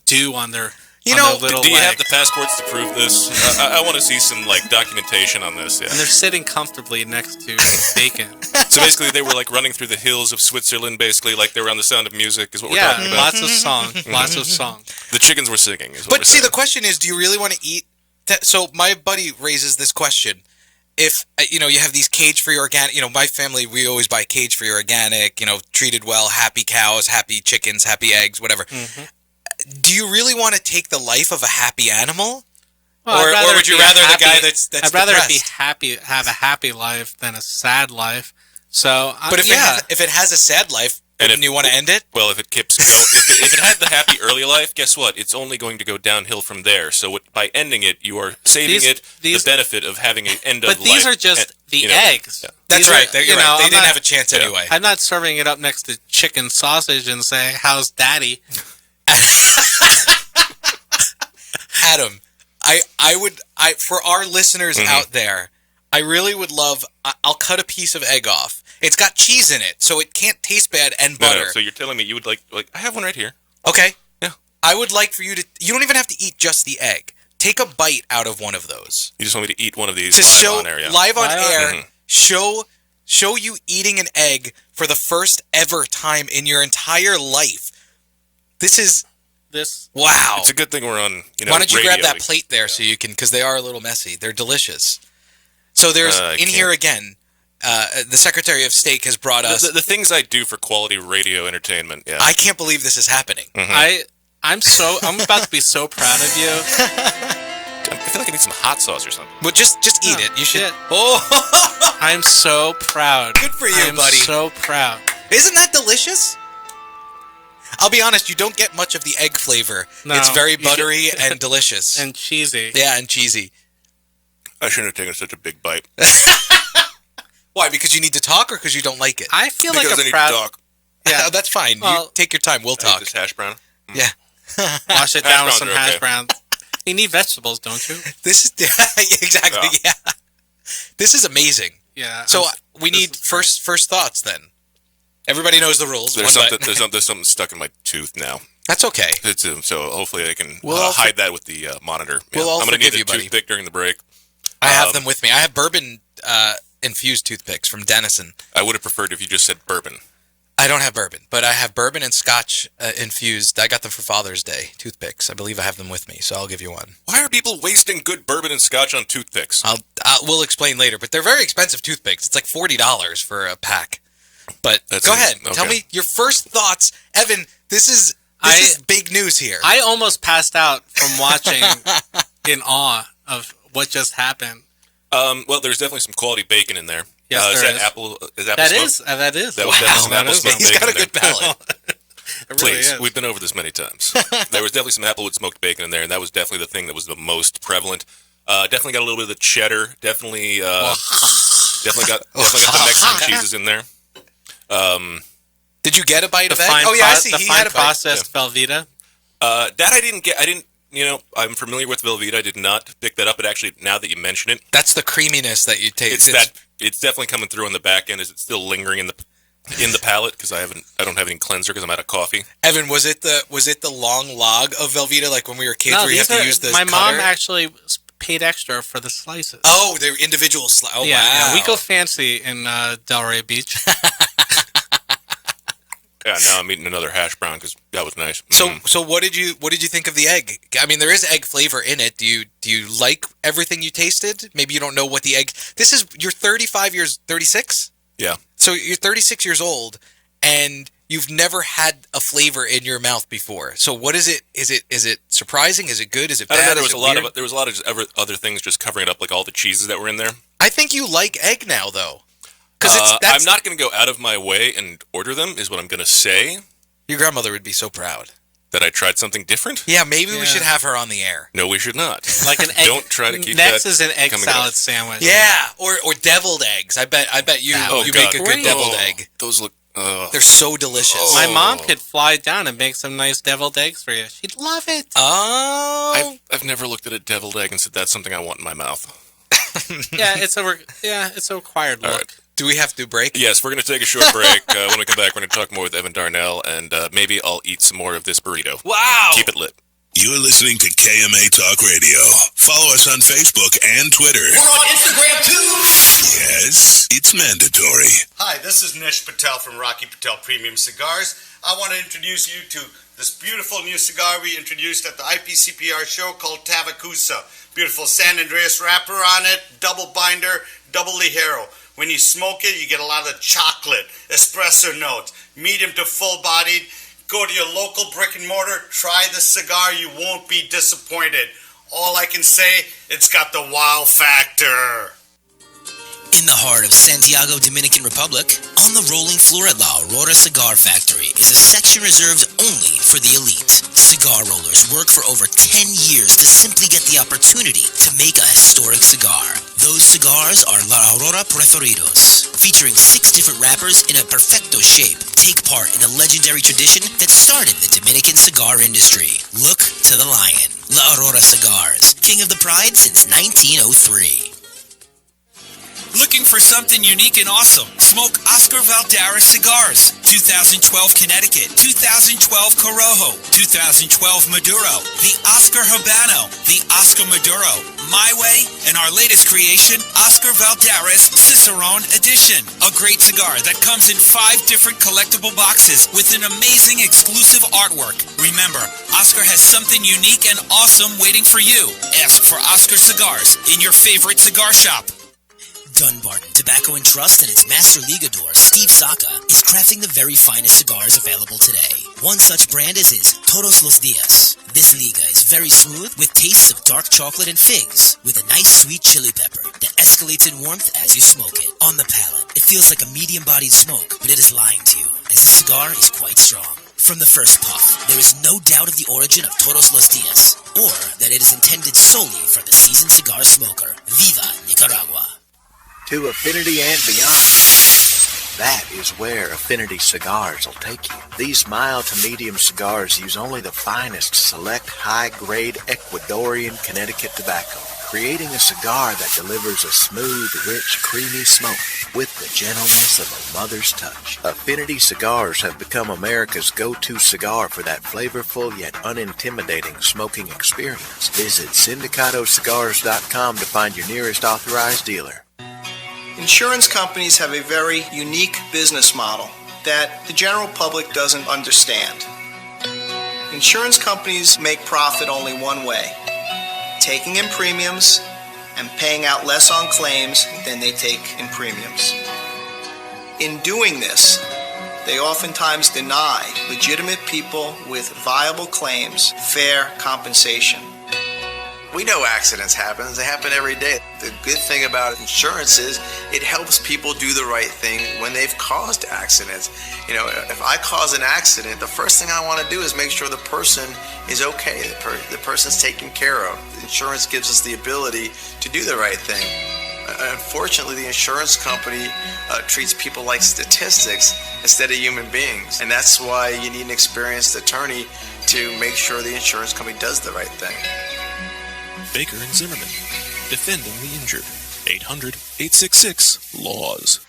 dew on their do you have the passports to prove this? I want to see some documentation on this. Yeah. And they're sitting comfortably next to bacon. So basically, they were running through the hills of Switzerland. Basically, they were on the Sound of Music. Is what we're talking about. Lots of song, lots of song. The chickens were singing. But see, the question is, do you really want to eat? So my buddy raises this question: if you have these cage-free organic, my family, we always buy cage-free organic, treated well, happy cows, happy chickens, happy eggs, whatever. Mm-hmm. Do you really want to take the life of a happy animal? Well, or would you rather the guy that's I'd rather depressed? have a happy life than a sad life. So, but if it has a sad life, and you want to end it? Well, if it keeps going, if it had the happy early life, guess what? It's only going to go downhill from there. So by ending it, you are saving the benefit of having an end of life. But these are just the eggs. Yeah. That's right. You're right. They didn't have a chance anyway. I'm not serving it up next to chicken sausage and saying, "How's Daddy?" Adam, I would for our listeners out there, I really would love. I'll cut a piece of egg off. It's got cheese in it, so it can't taste bad, and butter. No, so you're telling me you would like I have one right here. Okay. Yeah. I would like for you to. You don't even have to eat just the egg. Take a bite out of one of those. You just want me to eat one of these on air, yeah. Live on air. Mm-hmm. Show you eating an egg for the first ever time in your entire life. This. Wow. It's a good thing we're on. Why don't you radio. grab that plate there so you can? Because they are a little messy. They're delicious. So there's here again. The Secretary of State has brought us the things I do for quality radio entertainment. Yeah, I can't believe this is happening. Mm-hmm. I'm about to be so proud of you. I feel like I need some hot sauce or something. Well, just eat it. You should. Yeah. Oh, I'm so proud. Good for you, buddy. So proud. Isn't that delicious? I'll be honest. You don't get much of the egg flavor. No, it's very buttery and delicious and cheesy. Yeah, and cheesy. I shouldn't have taken such a big bite. Why? Because you need to talk, or because you don't like it? I feel because like I a need proud. to talk. Yeah, that's fine. Well, you take your time. We'll talk. This hash brown. Yeah. Wash it down with some hash browns. You need vegetables, don't you? This is exactly yeah. This is amazing. Yeah. So we need first thoughts then. Everybody knows the rules. There's something stuck in my tooth now. That's okay. So hopefully I can hide that with the monitor. We'll all I'm going to need forgive a you, toothpick during the break. I have them with me. I have bourbon infused toothpicks from Dennison. I would have preferred if you just said bourbon. I don't have bourbon, but I have bourbon and Scotch infused. I got them for Father's Day toothpicks. I believe I have them with me, so I'll give you one. Why are people wasting good bourbon and Scotch on toothpicks? We'll explain later, but they're very expensive toothpicks. It's like $40 for a pack. But go ahead. Okay. Tell me your first thoughts. Evan, this is big news here. I almost passed out from watching in awe of what just happened. Well, there's definitely some quality bacon in there. Yes, is there that is. apple? Is apple that smoked? is. That is. That was definitely some apple smoked He's bacon. got a good palate. Please, we've been over this many times. There was definitely some applewood smoked bacon in there, and that was definitely the thing that was the most prevalent. Definitely got a little bit of the cheddar. Definitely got the Mexican cheeses in there. Did you get a bite of egg? I see. He had a processed Velveeta. That I didn't get. I didn't. I'm familiar with Velveeta. I did not pick that up. But actually, now that you mention it, that's the creaminess that you take. It's definitely coming through on the back end. Is it still lingering in the palate? Because I don't have any cleanser because I'm out of coffee. Evan, was it the long log of Velveeta like when we were kids where you have to use this? My mom actually paid extra for the slices. Oh, they're individual slices. Oh, yeah, wow. Yeah, we go fancy in Delray Beach. Yeah, now I'm eating another hash brown because that was nice. So what did you think of the egg? I mean, there is egg flavor in it. Do you like everything you tasted? Maybe you don't know what the egg. You're 36? Yeah. So you're 36 years old, and you've never had a flavor in your mouth before. So what is it? Is it surprising? Is it good? Is it bad? I don't know. There was a lot of just other things just covering it up, like all the cheeses that were in there. I think you like egg now, though. I'm not going to go out of my way and order them, is what I'm going to say. Your grandmother would be so proud. That I tried something different? Yeah, maybe we should have her on the air. No, we should not. Like an egg. Don't try to keep Next that is an egg coming salad up. sandwich. Yeah, or deviled eggs. I bet you make a good deviled egg. Those look... They're so delicious. My mom could fly down and make some nice deviled eggs for you. She'd love it. Oh. I've never looked at a deviled egg and said that's something I want in my mouth. Yeah, it's a required look. Right. Do we have to break? Yes, we're going to take a short break. When we come back, we're going to talk more with Evan Darnell, and maybe I'll eat some more of this burrito. Wow! Keep it lit. You're listening to KMA Talk Radio. Follow us on Facebook and Twitter. We're on Instagram too. Yes, it's mandatory. Hi, this is Nish Patel from Rocky Patel Premium Cigars. I want to introduce you to this beautiful new cigar we introduced at the IPCPR show called Tavacusa. Beautiful San Andreas wrapper on it, double binder, double ligero. When you smoke it, you get a lot of chocolate, espresso notes, medium to full-bodied. Go to your local brick and mortar, try the cigar, you won't be disappointed. All I can say, it's got the wow factor. In the heart of Santiago, Dominican Republic, on the rolling floor at La Aurora Cigar Factory is a section reserved only for the elite. Cigar rollers work for over 10 years to simply get the opportunity to make a historic cigar. Those cigars are La Aurora Preferidos, featuring 6 different wrappers in a perfecto shape. Take part in a legendary tradition that started the Dominican cigar industry. Look to the lion. La Aurora Cigars, king of the pride since 1903. Looking for something unique and awesome? Smoke Oscar Valderas cigars. 2012 Connecticut, 2012 Corojo, 2012 Maduro, the Oscar Habano, the Oscar Maduro, My Way, and our latest creation, Oscar Valderas Cicerone Edition. A great cigar that comes in 5 different collectible boxes with an amazing exclusive artwork. Remember, Oscar has something unique and awesome waiting for you. Ask for Oscar Cigars in your favorite cigar shop. Dunbarton Tobacco and Trust and its master ligador, Steve Saka, is crafting the very finest cigars available today. One such brand is his Todos los Dias. This liga is very smooth with tastes of dark chocolate and figs, with a nice sweet chili pepper that escalates in warmth as you smoke it. On the palate, it feels like a medium-bodied smoke, but it is lying to you, as this cigar is quite strong. From the first puff, there is no doubt of the origin of Todos los Dias, or that it is intended solely for the seasoned cigar smoker. Viva Nicaragua! To affinity and beyond. That is where Affinity Cigars will take you. These mild to medium cigars use only the finest select high-grade Ecuadorian Connecticut tobacco, creating a cigar that delivers a smooth, rich, creamy smoke with the gentleness of a mother's touch. Affinity Cigars have become America's go-to cigar for that flavorful yet unintimidating smoking experience. Visit syndicatocigars.com to find your nearest authorized dealer. Insurance companies have a very unique business model that the general public doesn't understand. Insurance companies make profit only one way: taking in premiums and paying out less on claims than they take in premiums. In doing this, they oftentimes deny legitimate people with viable claims fair compensation. We know accidents happen. They happen every day. The good thing about insurance is it helps people do the right thing when they've caused accidents. You know, if I cause an accident, the first thing I want to do is make sure the person is okay, the person's taken care of. Insurance gives us the ability to do the right thing. Unfortunately, the insurance company treats people like statistics instead of human beings. And that's why you need an experienced attorney to make sure the insurance company does the right thing. Baker and Zimmerman, defending the injured. 800-866-LAWS.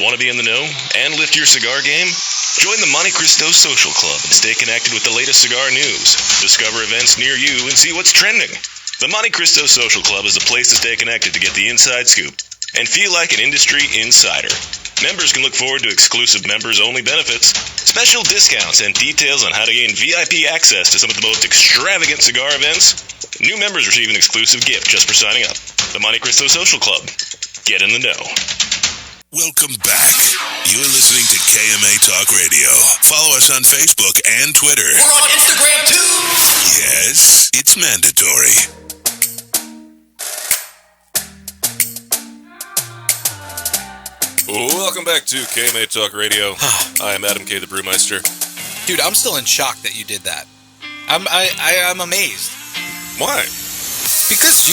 Want to be in the know and lift your cigar game? Join the Monte Cristo Social Club and stay connected with the latest cigar news. Discover events near you and see what's trending. The Monte Cristo Social Club is a place to stay connected to get the inside scoop and feel like an industry insider. Members can look forward to exclusive members-only benefits, special discounts, and details on how to gain VIP access to some of the most extravagant cigar events. New members receive an exclusive gift just for signing up. The Monte Cristo Social Club. Get in the know. Welcome back. You're listening to KMA Talk Radio. Follow us on Facebook and Twitter. We're on Instagram too. Yes, it's mandatory. Welcome back to KMA Talk Radio. I am Adam K. the Brewmeister. Dude, I'm still in shock that you did that. I'm amazed. Why? Because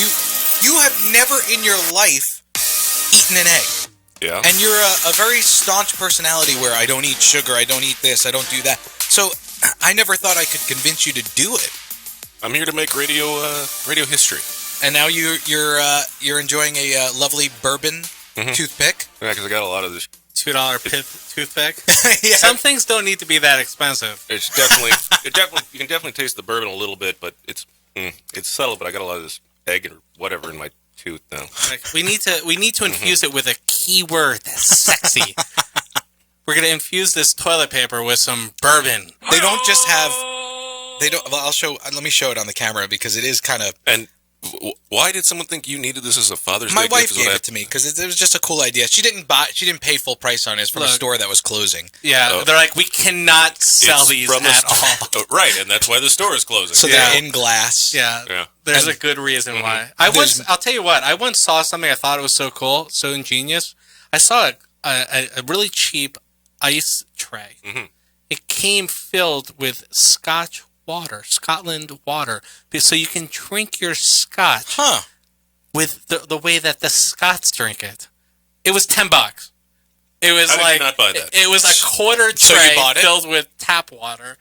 you have never in your life eaten an egg. Yeah. And you're a very staunch personality where I don't eat sugar, I don't eat this, I don't do that. So I never thought I could convince you to do it. I'm here to make radio history. And now you're enjoying a lovely bourbon toothpick. Yeah, because I got a lot of this $2 toothpick. Yeah. Some things don't need to be that expensive. It's definitely you can definitely taste the bourbon a little bit, but it's subtle. But I got a lot of this egg or whatever in my tooth now. Like, we need to infuse it with a keyword that's sexy. We're gonna infuse this toilet paper with some bourbon. They don't just have. They don't. Well, let me show it on the camera because it is kind of. And why did someone think you needed this as a Father's Day My gift? wife gave it to me because it was just a cool idea. She didn't pay full price on it. It's from a store that was closing. Yeah, they're like, we cannot sell these at all. Right, and that's why the store is closing. So they're in glass. Yeah. There's a good reason why. I'll tell you what. I once saw something. I thought it was so cool, so ingenious. I saw a really cheap ice tray. Mm-hmm. It came filled with Scotland water, so you can drink your scotch with the way that the Scots drink it. It was $10. It was How did you not buy that? It was a quarter tray So you bought it? filled with tap water,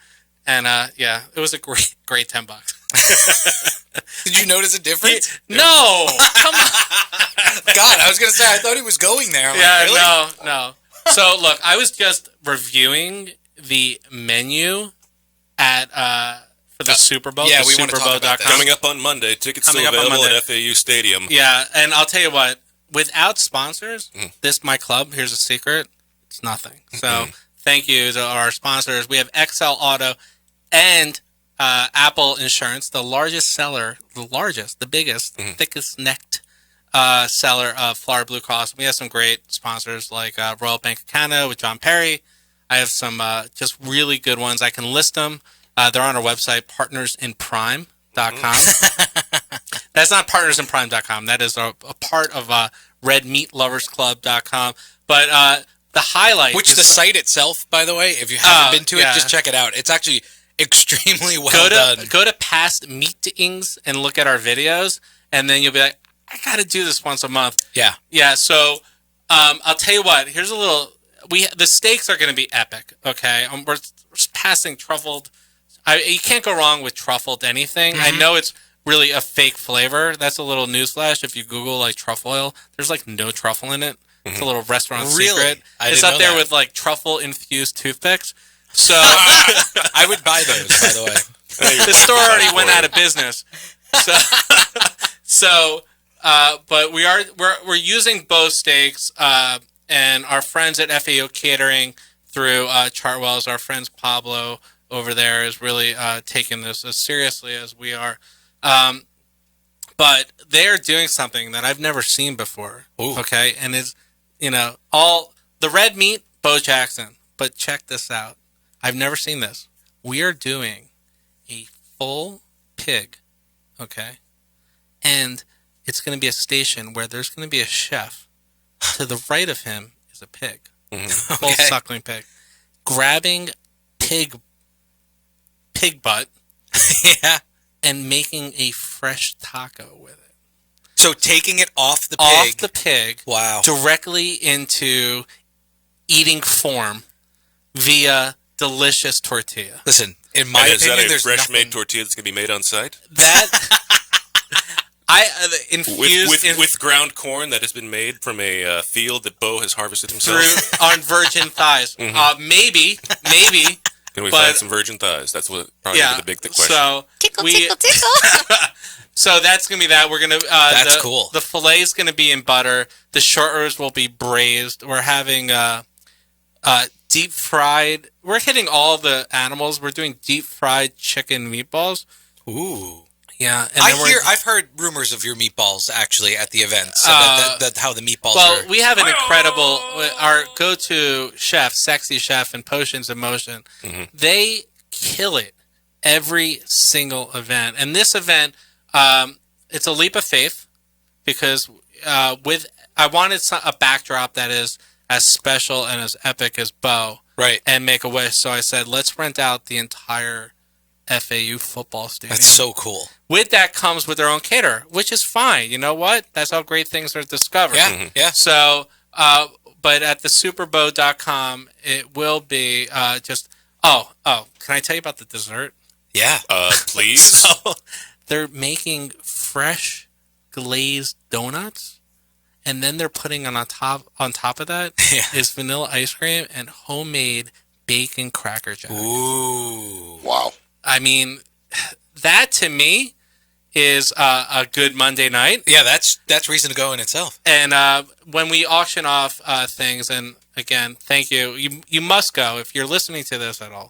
and it was a great $10. Did you notice a difference? No, come on. God, I was gonna say I thought he was going there. I'm Yeah, like, really? no. So look, I was just reviewing the menu at for the Super Bowl. Yeah, we want to talk about that. Coming up on Monday. Tickets still available at FAU Stadium. Yeah, and I'll tell you what. Without sponsors, my club. Here's a secret: it's nothing. So thank you to our sponsors. We have XL Auto and Apple Insurance, the biggest, thickest necked seller of Florida Blue Cross. We have some great sponsors like Royal Bank of Canada with John Perry. I have some just really good ones. I can list them. They're on our website, partnersinprime.com. That's not partnersinprime.com. That is a part of redmeatloversclub.com. But the highlight... Which the site itself, by the way, if you haven't been to it, just check it out. It's actually extremely well done. Go to past meetings and look at our videos, and then you'll be like, I got to do this once a month. Yeah. Yeah, so I'll tell you what. Here's a little... The steaks are going to be epic, okay? We're passing truffled... you can't go wrong with truffled anything. I know it's really a fake flavor. That's a little newsflash. If you Google like truffle oil, there's like no truffle in it. It's a little restaurant secret. It's up there with like truffle infused toothpicks. So I would buy those, by the way. The store already went out of business. But we're using bow steaks, and our friends at FAO Catering through Chartwell's, our friends Pablo over there is really taking this as seriously as we are. But they're doing something that I've never seen before. Ooh. Okay, and is all the red meat, Bo Jackson. But check this out. I've never seen this. We are doing a full pig, okay? And it's going to be a station where there's going to be a chef. To the right of him is a pig. Full suckling pig. Grabbing pig butt. Yeah. And making a fresh taco with it. So taking it off the pig. Wow. Directly into eating form via delicious tortilla. Listen, in my opinion, is that a there's fresh made tortilla that's going to be made on site? That infused with ground corn that has been made from a field that Bo has harvested himself on virgin thighs. Maybe. Can we find some virgin thighs? That's what probably the big question. So tickle, tickle. So that's gonna be that. We're gonna. That's cool. The fillet is gonna be in butter. The short ribs will be braised. We're having deep fried. We're hitting all the animals. We're doing deep fried chicken meatballs. Ooh. Yeah, and I've heard rumors of your meatballs actually at the event. So that how the meatballs are. We have an incredible, our go-to chef, Sexy Chef and Potions in Motion. Mm-hmm. They kill it every single event. And this event, it's a leap of faith because I wanted a backdrop that is as special and as epic as Bo. Right. And Make-A-Wish. So I said, let's rent out the entire FAU football stadium. That's so cool. With that comes with their own caterer, which is fine. You know what? That's how great things are discovered. Yeah, yeah. So, but at the superbow.com, it will be just... Oh, can I tell you about the dessert? Yeah. Please. So, they're making fresh glazed donuts, and then they're putting on top of that is vanilla ice cream and homemade bacon cracker jack. Ooh. Wow. I mean, that to me is a good Monday night. Yeah, that's reason to go in itself. And when we auction off things, and again, thank you. You must go if you're listening to this at all.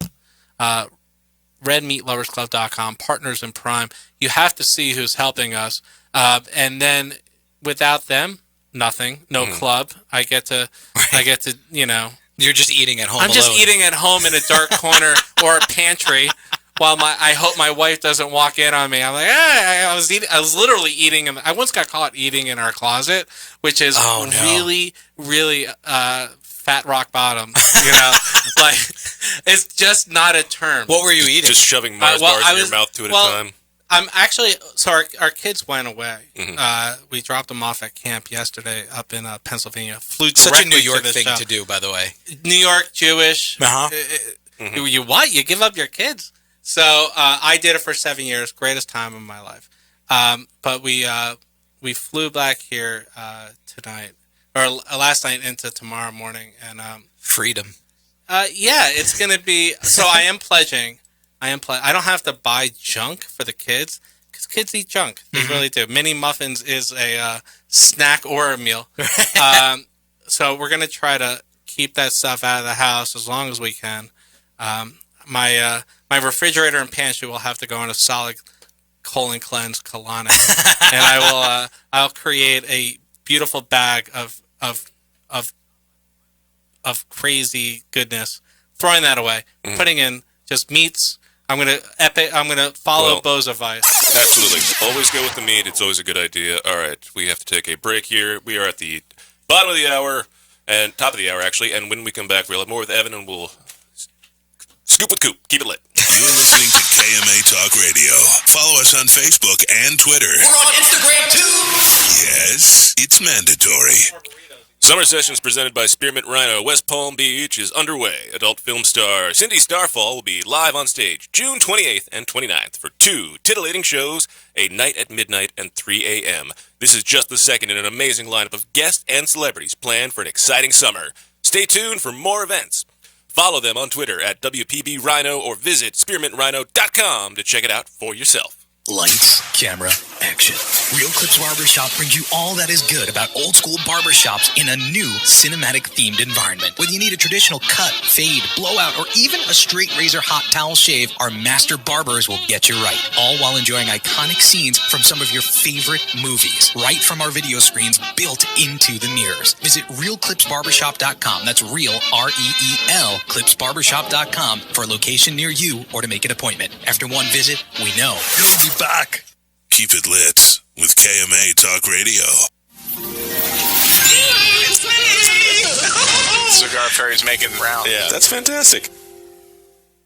RedMeatLoversClub.com, Partners in Prime. You have to see who's helping us. And then without them, nothing. No club. I get to, you know. You're just eating at home I'm just eating at home in a dark corner or a pantry. While I hope my wife doesn't walk in on me. I'm like, I was literally eating. I once got caught eating in our closet, which is really, really fat rock bottom. You know, like it's just not a term. What were you eating? Just shoving Mars bars in your mouth two at a time. I'm actually so our kids went away. Mm-hmm. We dropped them off at camp yesterday up in Pennsylvania. Flew such a New York to thing to do, by the way. New York Jewish. You what? You give up your kids? So I did it for 7 years. Greatest time of my life. But we flew back here tonight or last night into tomorrow morning, and freedom. Yeah, it's gonna be. So I am pledging. I don't have to buy junk for the kids because kids eat junk. They really do. Mini muffins is a snack or a meal. So we're gonna try to keep that stuff out of the house as long as we can. My refrigerator and pantry will have to go on a solid colon cleanse colonic, and I'll create a beautiful bag of crazy goodness, throwing that away, putting in just meats. I'm gonna follow Bo's advice. Absolutely, always go with the meat. It's always a good idea. All right, we have to take a break here. We are at the bottom of the hour and top of the hour actually, and when we come back, we'll have more with Evan, and we'll scoop with Coop. Keep it lit. You're listening to KMA Talk Radio. Follow us on Facebook and Twitter. We're on Instagram too. Yes, it's mandatory. Summer Sessions presented by Spearmint Rhino West Palm Beach is underway. Adult film star Cindy Starfall will be live on stage June 28th and 29th for 2 titillating shows, A Night at Midnight and 3 a.m. This is just the second in an amazing lineup of guests and celebrities planned for an exciting summer. Stay tuned for more events. Follow them on Twitter at WPB Rhino or visit SpearmintRhino.com to check it out for yourself. Lights, camera, action. Real Clips Barbershop brings you all that is good about old school barbershops in a new cinematic themed environment. Whether you need a traditional cut, fade, blowout, or even a straight razor hot towel shave, our master barbers will get you right. All while enjoying iconic scenes from some of your favorite movies, right from our video screens built into the mirrors. Visit RealClipsBarbershop.com. That's real, R-E-E-L, ClipsBarbershop.com for a location near you or to make an appointment. After one visit, we know you'll be back. Keep it lit with KMA Talk Radio. Cigar Fairy's making rounds. Yeah, that's fantastic.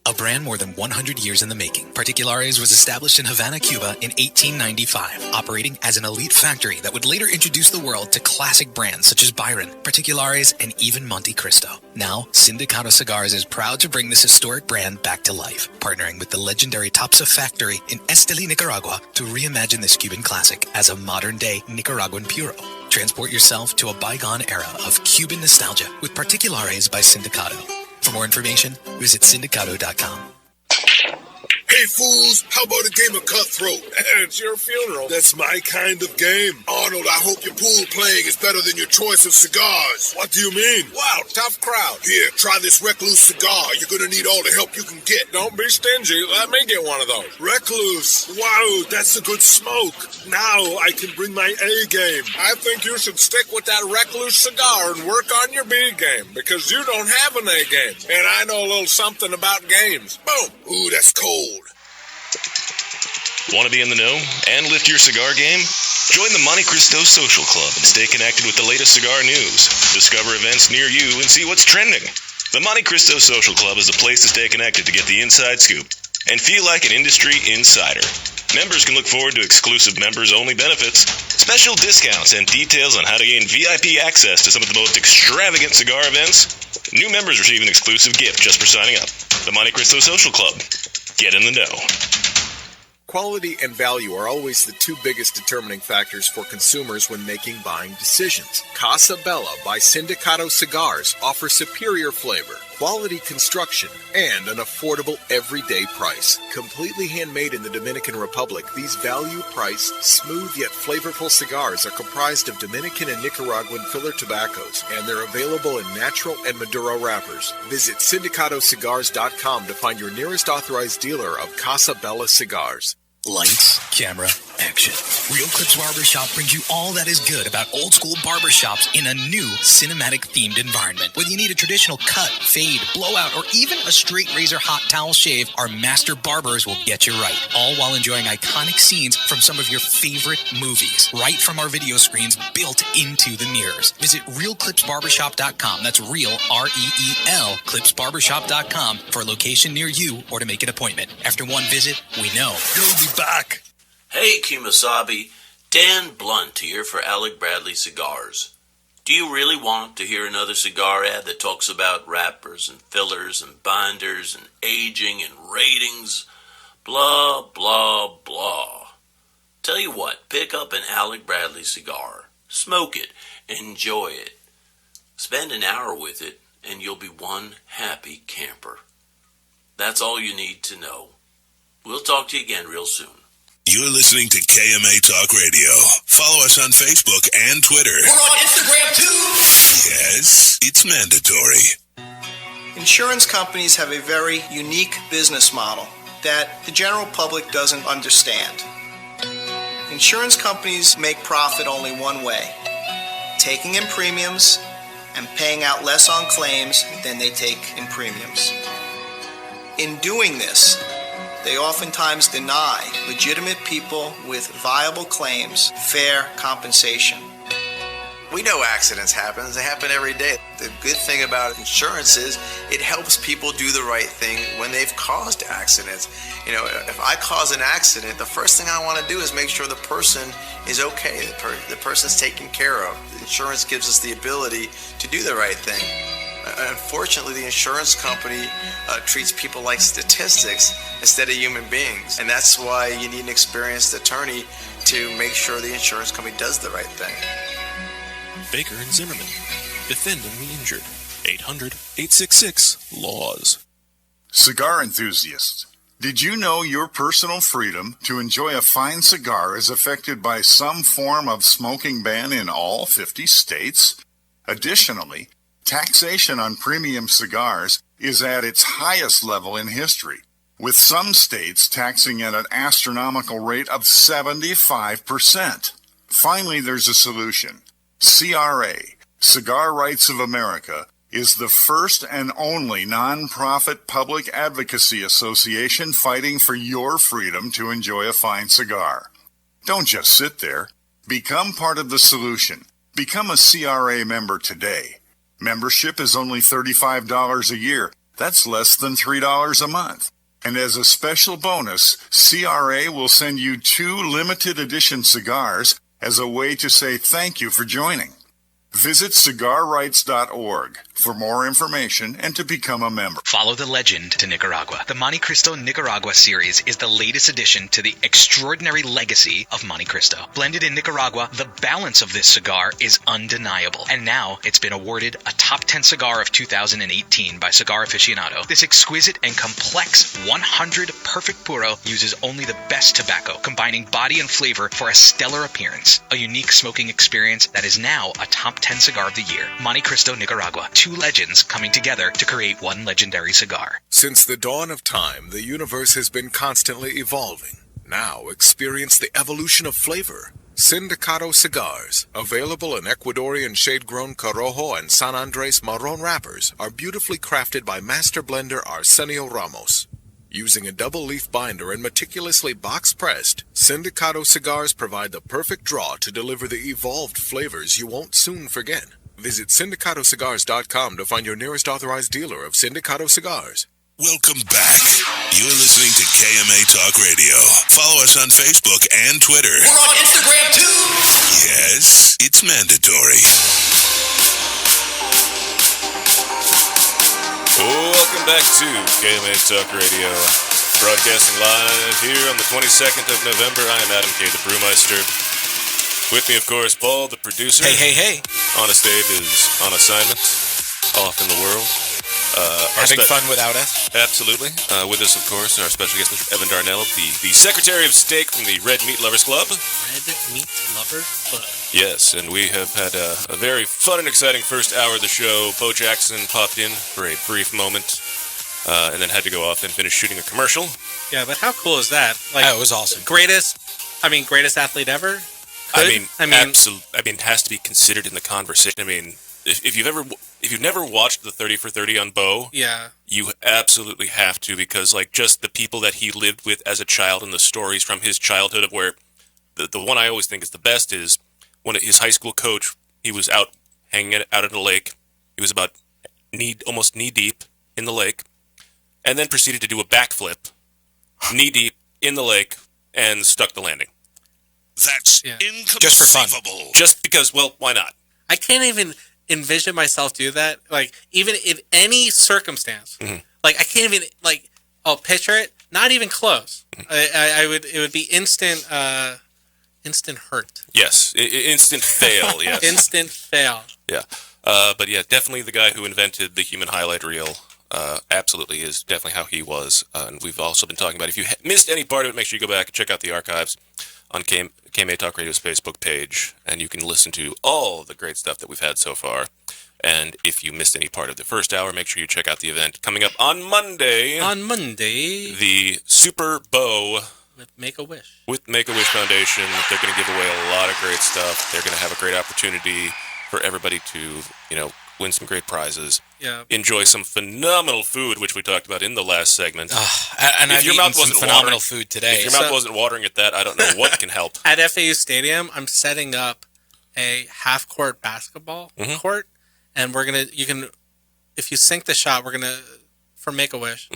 A brand more than 100 years in the making, Particulares was established in Havana, Cuba in 1895, operating as an elite factory that would later introduce the world to classic brands such as Byron, Particulares, and even Monte Cristo. Now, Sindicato Cigars is proud to bring this historic brand back to life, partnering with the legendary Topsa factory in Esteli, Nicaragua, to reimagine this Cuban classic as a modern-day Nicaraguan puro. Transport yourself to a bygone era of Cuban nostalgia with Particulares by Sindicato. For more information, visit Sindicato.com. Hey, fools, how about a game of Cutthroat? It's your funeral. That's my kind of game. Arnold, I hope your pool playing is better than your choice of cigars. What do you mean? Wow, tough crowd. Here, try this Recluse cigar. You're going to need all the help you can get. Don't be stingy. Let me get one of those. Recluse. Wow, that's a good smoke. Now I can bring my A game. I think you should stick with that Recluse cigar and work on your B game, because you don't have an A game. And I know a little something about games. Boom. Ooh, that's cold. Want to be in the know and lift your cigar game? Join the Monte Cristo Social Club and stay connected with the latest cigar news. Discover events near you and see what's trending. The Monte Cristo Social Club is a place to stay connected to get the inside scoop and feel like an industry insider. Members can look forward to exclusive members-only benefits, special discounts, and details on how to gain VIP access to some of the most extravagant cigar events. New members receive an exclusive gift just for signing up. The Monte Cristo Social Club. Get in the know. Quality and value are always the two biggest determining factors for consumers when making buying decisions. Casa Bella by Sindicato Cigars offers superior flavor, quality construction, and an affordable everyday price. Completely handmade in the Dominican Republic, these value-priced, smooth yet flavorful cigars are comprised of Dominican and Nicaraguan filler tobaccos, and they're available in natural and Maduro wrappers. Visit syndicatocigars.com to find your nearest authorized dealer of Casa Bella cigars. Lights, camera, action. Real Clips Barbershop brings you all that is good about old school barbershops in a new cinematic themed environment. Whether you need a traditional cut, fade, blowout, or even a straight razor hot towel shave, our master barbers will get you right. All while enjoying iconic scenes from some of your favorite movies, right from our video screens built into the mirrors. Visit realclipsbarbershop.com. That's real, R-E-E-L, clipsbarbershop.com for a location near you or to make an appointment. After one visit, we know you'll be back. Hey, Kemosabe. Dan Blunt here for Alec Bradley Cigars. Do you really want to hear another cigar ad that talks about wrappers and fillers and binders and aging and ratings? Blah, blah, blah. Tell you what, pick up an Alec Bradley cigar. Smoke it. Enjoy it. Spend an hour with it, and you'll be one happy camper. That's all you need to know. We'll talk to you again real soon. You're listening to KMA Talk Radio. Follow us on Facebook and Twitter. We're on Instagram too. Yes, it's mandatory. Insurance companies have a very unique business model that the general public doesn't understand. Insurance companies make profit only one way: taking in premiums and paying out less on claims than they take in premiums. In doing this, they oftentimes deny legitimate people with viable claims fair compensation. We know accidents happen. They happen every day. The good thing about insurance is it helps people do the right thing when they've caused accidents. You know, if I cause an accident, the first thing I want to do is make sure the person is okay, the person's taken care of. The insurance gives us the ability to do the right thing. Unfortunately, the insurance company treats people like statistics instead of human beings. And that's why you need an experienced attorney to make sure the insurance company does the right thing. Baker and Zimmerman. Defending the injured. 800-866-LAWS. Cigar enthusiasts, did you know your personal freedom to enjoy a fine cigar is affected by some form of smoking ban in all 50 states? Additionally, taxation on premium cigars is at its highest level in history, with some states taxing at an astronomical rate of 75%. Finally, there's a solution. CRA, Cigar Rights of America, is the first and only nonprofit public advocacy association fighting for your freedom to enjoy a fine cigar. Don't just sit there. Become part of the solution. Become a CRA member today. Membership is only $35 a year. That's less than $3 a month. And as a special bonus, CRA will send you 2 limited edition cigars as a way to say thank you for joining. Visit cigarrights.org for more information and to become a member. Follow the legend to Nicaragua. The Monte Cristo Nicaragua series is the latest addition to the extraordinary legacy of Monte Cristo. Blended in Nicaragua, the balance of this cigar is undeniable. And now it's been awarded a top 10 cigar of 2018 by Cigar Aficionado. This exquisite and complex 100 Perfect Puro uses only the best tobacco, combining body and flavor for a stellar appearance. A unique smoking experience that is now a top 10 cigar of the year. Monte Cristo Nicaragua. Two legends coming together to create one legendary cigar. Since the dawn of time, the universe has been constantly evolving. Now experience the evolution of flavor. Sindicato cigars, available in Ecuadorian shade-grown Corojo and San Andres Marron wrappers, are beautifully crafted by master blender Arsenio Ramos. Using a double-leaf binder and meticulously box-pressed, Sindicato cigars provide the perfect draw to deliver the evolved flavors you won't soon forget. Visit syndicatocigars.com to find your nearest authorized dealer of Sindicato cigars. Welcome back. You're listening to KMA Talk Radio. Follow us on Facebook and Twitter. We're on Instagram too. Yes, it's mandatory. Welcome back to KMA Talk Radio. Broadcasting live here on the 22nd of November. I am Adam K., the Brewmeister. With me, of course, Paul, the producer. Hey. Honest Abe is on assignment, off in the world. Having fun without us? Absolutely. With us, of course, our special guest, Mr. Evan Darnell, the Secretary of Steak from the Red Meat Lovers Club. Red Meat Lovers Club. Yes, and we have had a very fun and exciting first hour of the show. Bo Jackson popped in for a brief moment, and then had to go off and finish shooting a commercial. Yeah, but how cool is that? Like, it was awesome. Greatest athlete ever? It has to be considered in the conversation. I mean, if you've never watched the 30 for 30 on Bo, yeah, you absolutely have to, because like just the people that he lived with as a child and the stories from his childhood, of where the one I always think is the best is when his high school coach, he was out hanging out at a lake. He was about almost knee deep in the lake, and then proceeded to do a backflip knee deep in the lake and stuck the landing. That's inconceivable. Just for fun. Just because, well, why not? I can't even envision myself do that. Like, even in any circumstance. Mm-hmm. Like, I can't even, like, picture it. Not even close. It would be instant hurt. Yes. Instant fail, yes. Instant fail. Yeah. But yeah, definitely the guy who invented the human highlight reel. Absolutely is definitely how he was. And we've also been talking about, if you missed any part of it, make sure you go back and check out the archives on KMA Talk Radio's Facebook page, and you can listen to all the great stuff that we've had so far. And if you missed any part of the first hour, make sure you check out the event coming up on Monday. The Super Bow with Make-A-Wish. With Make-A-Wish Foundation. They're going to give away a lot of great stuff. They're going to have a great opportunity for everybody to, win some great prizes. Yeah. Enjoy some phenomenal food, which we talked about in the last segment. And I've eaten some phenomenal food today. If your mouth wasn't watering at that, I don't know what can help. At FAU Stadium, I'm setting up a half-court basketball court, and if you sink the shot, for Make-A-Wish,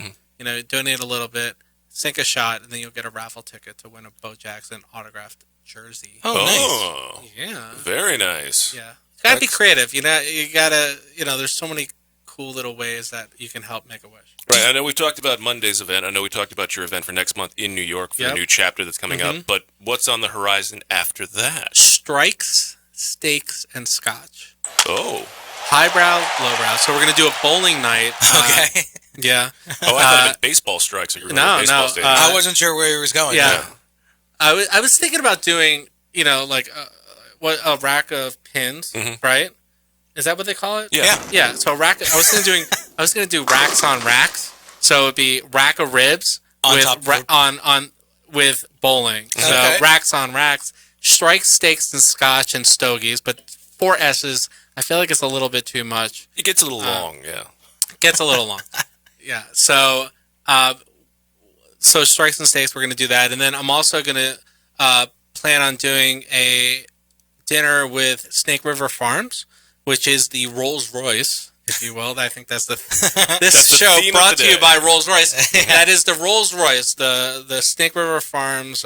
donate a little bit, sink a shot, and then you'll get a raffle ticket to win a Bo Jackson autographed jersey. Oh, nice. Yeah. Very nice. Yeah. Gotta be creative, you gotta, there's so many cool little ways that you can help Make-A-Wish. Right, I know we talked about Monday's event. I know we talked about your event for next month in New York for the new chapter that's coming up. But what's on the horizon after that? Strikes, steaks, and scotch. Oh. Highbrow, lowbrow. So we're going to do a bowling night. Okay. Yeah. Oh, I thought it was baseball strikes. No. I wasn't sure where he was going. Yeah. I was thinking about doing, a rack of pins, right? Is that what they call it? Yeah. So I was gonna do racks on racks. So it'd be rack of ribs with bowling. So racks on racks, strikes, steaks, and scotch and stogies. But 4 S's, I feel like it's a little bit too much. It gets a little long. Yeah. Gets a little long. Yeah. So strikes and steaks, we're gonna do that, and then I'm also gonna plan on doing a dinner with Snake River Farms, which is the Rolls Royce, if you will. I think that's this show brought to you by Rolls Royce. That is the Rolls Royce, the Snake River Farms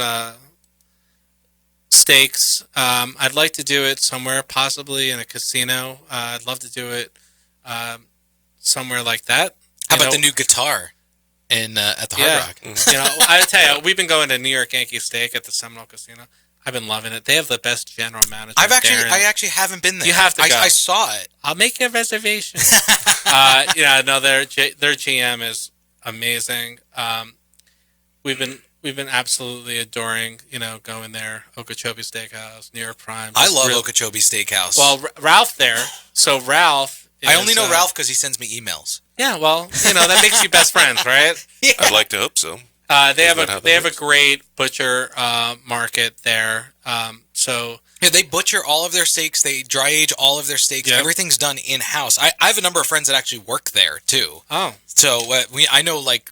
steaks. I'd like to do it somewhere, possibly in a casino. I'd love to do it somewhere like that. How about the new guitar in at the Hard Rock? I tell you, we've been going to New York Yankee Steak at the Seminole Casino. I've been loving it. They have the best general manager. I actually haven't been there. You have to go. I saw it. I'll make you a reservation. Their GM is amazing. We've been absolutely adoring, going there. Okeechobee Steakhouse, New York Prime. I love Okeechobee Steakhouse. Well, Ralph there. So Ralph is, I only know Ralph because he sends me emails. Yeah, well, that makes you best friends, right? Yeah. I'd like to hope so. They have a great butcher market there. They butcher all of their steaks. They dry age all of their steaks. Yep. Everything's done in house. I have a number of friends that actually work there too. Oh, so I know like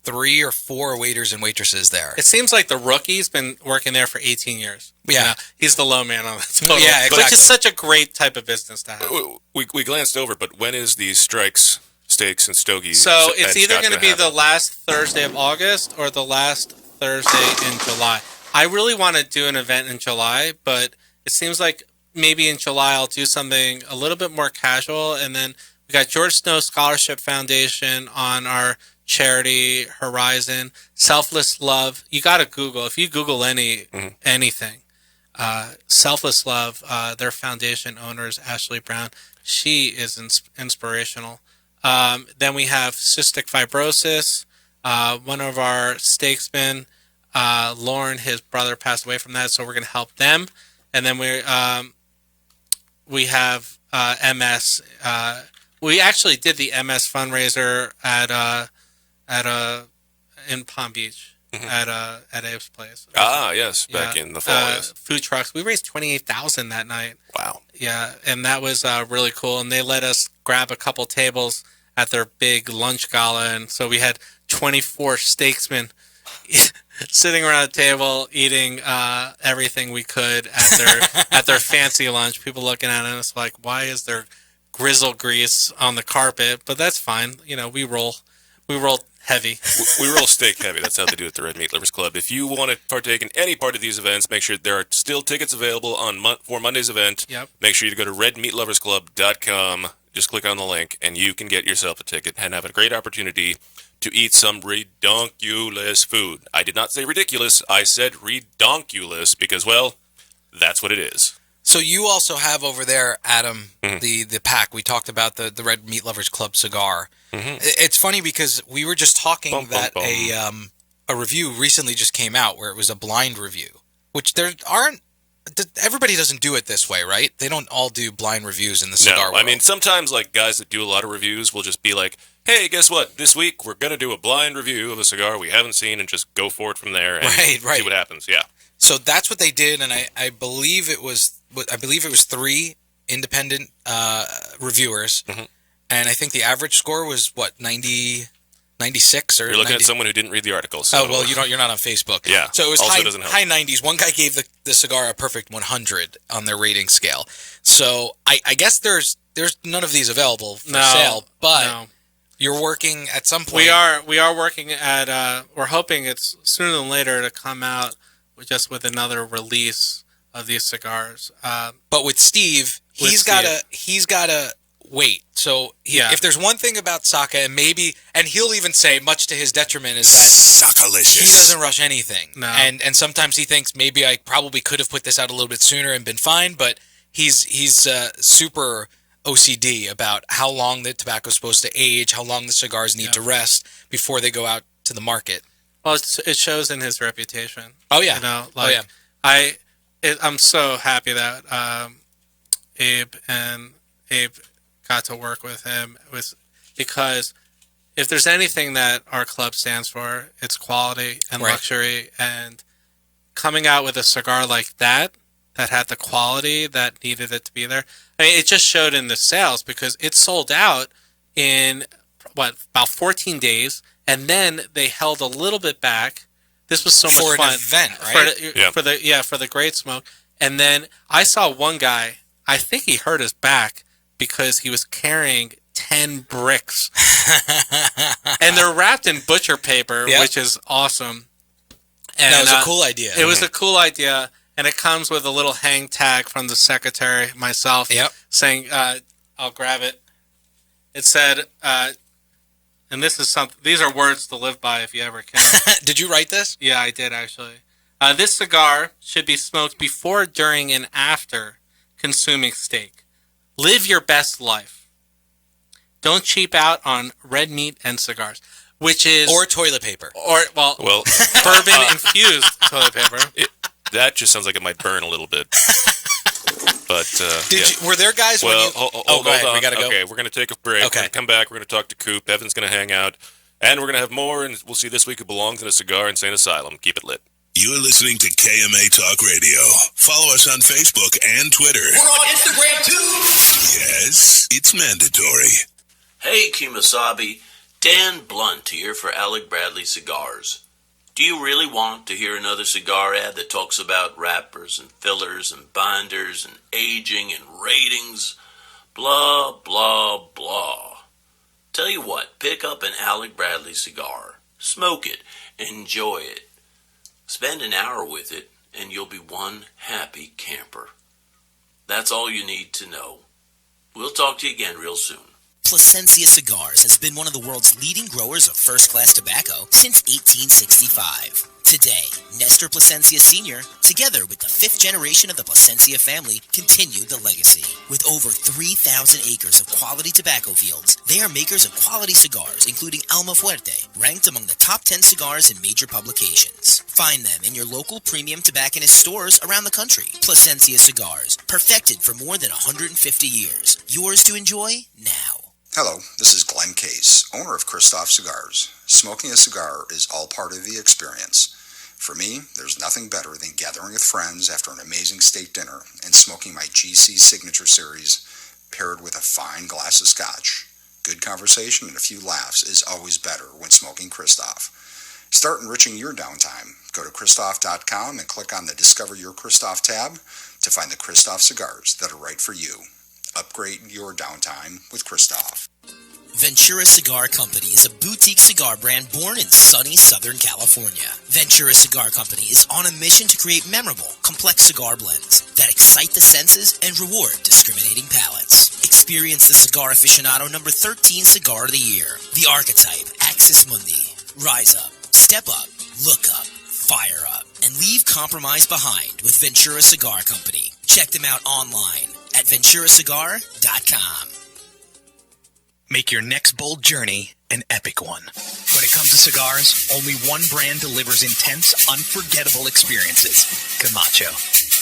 3 or 4 waiters and waitresses there. It seems like the rookie's been working there for 18 years. Yeah, he's the low man on the total. Yeah, exactly. Which is such a great type of business to have. We glanced over, but when is the Strikes Steaks and Stogies? So it's either going to be the last Thursday of August or the last Thursday in July. I really want to do an event in July, but it seems like maybe in July I'll do something a little bit more casual. And then we got George Snow Scholarship Foundation on our charity Horizon. Selfless Love. You got to Google. If you Google anything, Selfless Love, their foundation owner is Ashley Brown. She is inspirational. Then we have cystic fibrosis. One of our steaksmen, Lauren, his brother passed away from that, so we're going to help them. And then we have MS. We actually did the MS fundraiser in Palm Beach at Abe's place. Yes, back in the fall. Yes. Food trucks. We raised $28,000 that night. Wow. Yeah, and that was really cool. And they let us grab a couple tables at their big lunch gala, and so we had 24 steaksmen sitting around a table eating everything we could at their fancy lunch. People looking at us like, why is there grizzle grease on the carpet? But that's fine. We roll heavy. We roll steak heavy. That's how they do it at the Red Meat Lovers Club. If you want to partake in any part of these events, make sure there are still tickets available for Monday's event. Yep. Make sure you go to redmeatloversclub.com. Just click on the link, and you can get yourself a ticket and have a great opportunity to eat some redonkulous food. I did not say ridiculous. I said redonkulous because, well, that's what it is. So you also have over there, Adam, the pack. We talked about the Red Meat Lovers Club cigar. Mm-hmm. It's funny because we were just talking that a review recently just came out where it was a blind review, which there aren't. Everybody doesn't do it this way, right? They don't all do blind reviews in the cigar world. I mean, sometimes guys that do a lot of reviews will just be like, hey, guess what? This week we're going to do a blind review of a cigar we haven't seen and just go for it from there and see what happens. Yeah. So that's what they did, and I believe it was 3 independent reviewers, and I think the average score was 96 or. You're looking 90. at someone who didn't read the article. So. Oh well, you're not on Facebook. Yeah. So it was also doesn't help. high 90s. One guy gave the cigar a perfect 100 on their rating scale. So I guess there's none of these available for sale, but you're working at some point. We are working at. We're hoping it's sooner than later to come out with another release of these cigars. But with Steve, he's got to wait. So if there's one thing about Saka, and he'll even say, much to his detriment, is that Sakalicious. He doesn't rush anything. No. And sometimes he thinks maybe I probably could have put this out a little bit sooner and been fine, but he's super OCD about how long the tobacco's supposed to age, how long the cigars need to rest before they go out to the market. Well, it shows in his reputation. Oh yeah. I'm so happy that Abe got to work with him because if there's anything that our club stands for, it's quality and luxury, and coming out with a cigar like that had the quality that needed it to be there. I mean, it just showed in the sales because it sold out in about 14 days, and then they held a little bit back. This was so much fun for an event, right? For the Great Smoke. And then I saw one guy, I think he hurt his back because he was carrying 10 bricks. And they're wrapped in butcher paper, which is awesome. And that was a cool idea. It was a cool idea. and it comes with a little hang tag from the secretary, myself, saying, I'll grab it. It said, and this is something, these are words to live by if you ever can. Did you write this? Yeah, I did, actually. This cigar should be smoked before, during, and after consuming steak. Live your best life. Don't cheap out on red meat and cigars, which is... Or toilet paper. Or, well bourbon-infused toilet paper. That just sounds like it might burn a little bit. But were there guys go ahead. On. We gotta go. Okay, we're going to take a break. Okay. We're going to come back. We're going to talk to Coop. Evan's going to hang out. And we're going to have more, and we'll see this week who belongs in a cigar insane asylum. Keep it lit. You're listening to KMA Talk Radio. Follow us on Facebook and Twitter. We're on Instagram, too. Yes, it's mandatory. Hey, Kemosabe. Dan Blunt here for Alec Bradley Cigars. Do you really want to hear another cigar ad that talks about wrappers and fillers and binders and aging and ratings? Blah, blah, blah. Tell you what, pick up an Alec Bradley cigar. Smoke it. Enjoy it. Spend an hour with it, and you'll be one happy camper. That's all you need to know. We'll talk to you again real soon. Plasencia Cigars has been one of the world's leading growers of first-class tobacco since 1865. Today, Nestor Plasencia Sr., together with the fifth generation of the Plasencia family, continued the legacy. With over 3,000 acres of quality tobacco fields, they are makers of quality cigars, including Alma Fuerte, ranked among the top 10 cigars in major publications. Find them in your local premium tobacconist stores around the country. Plasencia Cigars, perfected for more than 150 years. Yours to enjoy now. Hello, this is Glenn Case, owner of Christoph Cigars. Smoking a cigar is all part of the experience. For me, there's nothing better than gathering with friends after an amazing steak dinner and smoking my GC Signature Series paired with a fine glass of scotch. Good conversation and a few laughs is always better when smoking Christoph. Start enriching your downtime. Go to Christoph.com and click on the Discover Your Christoph tab to find the Christoph cigars that are right for you. Upgrade your downtime with Christoph. Ventura Cigar Company is a boutique cigar brand born in sunny Southern California. Ventura Cigar Company is on a mission to create memorable, complex cigar blends that excite the senses and reward discriminating palates. Experience the Cigar Aficionado number 13 Cigar of the Year, the archetype Axis Mundi. Rise up, step up, look up, fire up, and leave compromise behind with Ventura Cigar Company. Check them out online at venturacigar.com. Make your next bold journey an epic one. When it comes to cigars, only one brand delivers intense, unforgettable experiences: Camacho.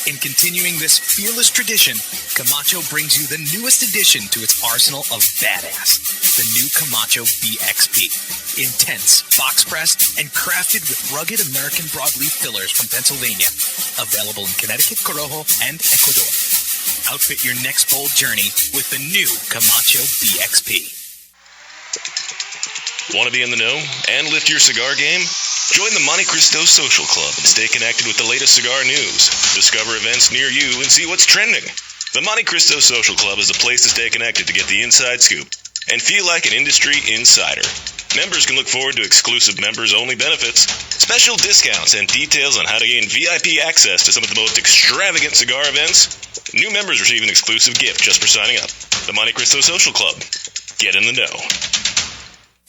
In continuing this fearless tradition, Camacho brings you the newest addition to its arsenal of badass, the new Camacho BXP. Intense, box-pressed, and crafted with rugged American broadleaf fillers from Pennsylvania. Available in Connecticut, Corojo, and Ecuador. Outfit your next bold journey with the new Camacho BXP. Want to be in the know and lift your cigar game? Join the Monte Cristo Social Club and stay connected with the latest cigar news. Discover events near you and see what's trending. The Monte Cristo Social Club is a place to stay connected to get the inside scoop and feel like an industry insider. Members can look forward to exclusive members-only benefits, special discounts, and details on how to gain VIP access to some of the most extravagant cigar events. New members receive an exclusive gift just for signing up. The Monte Cristo Social Club. Get in the know.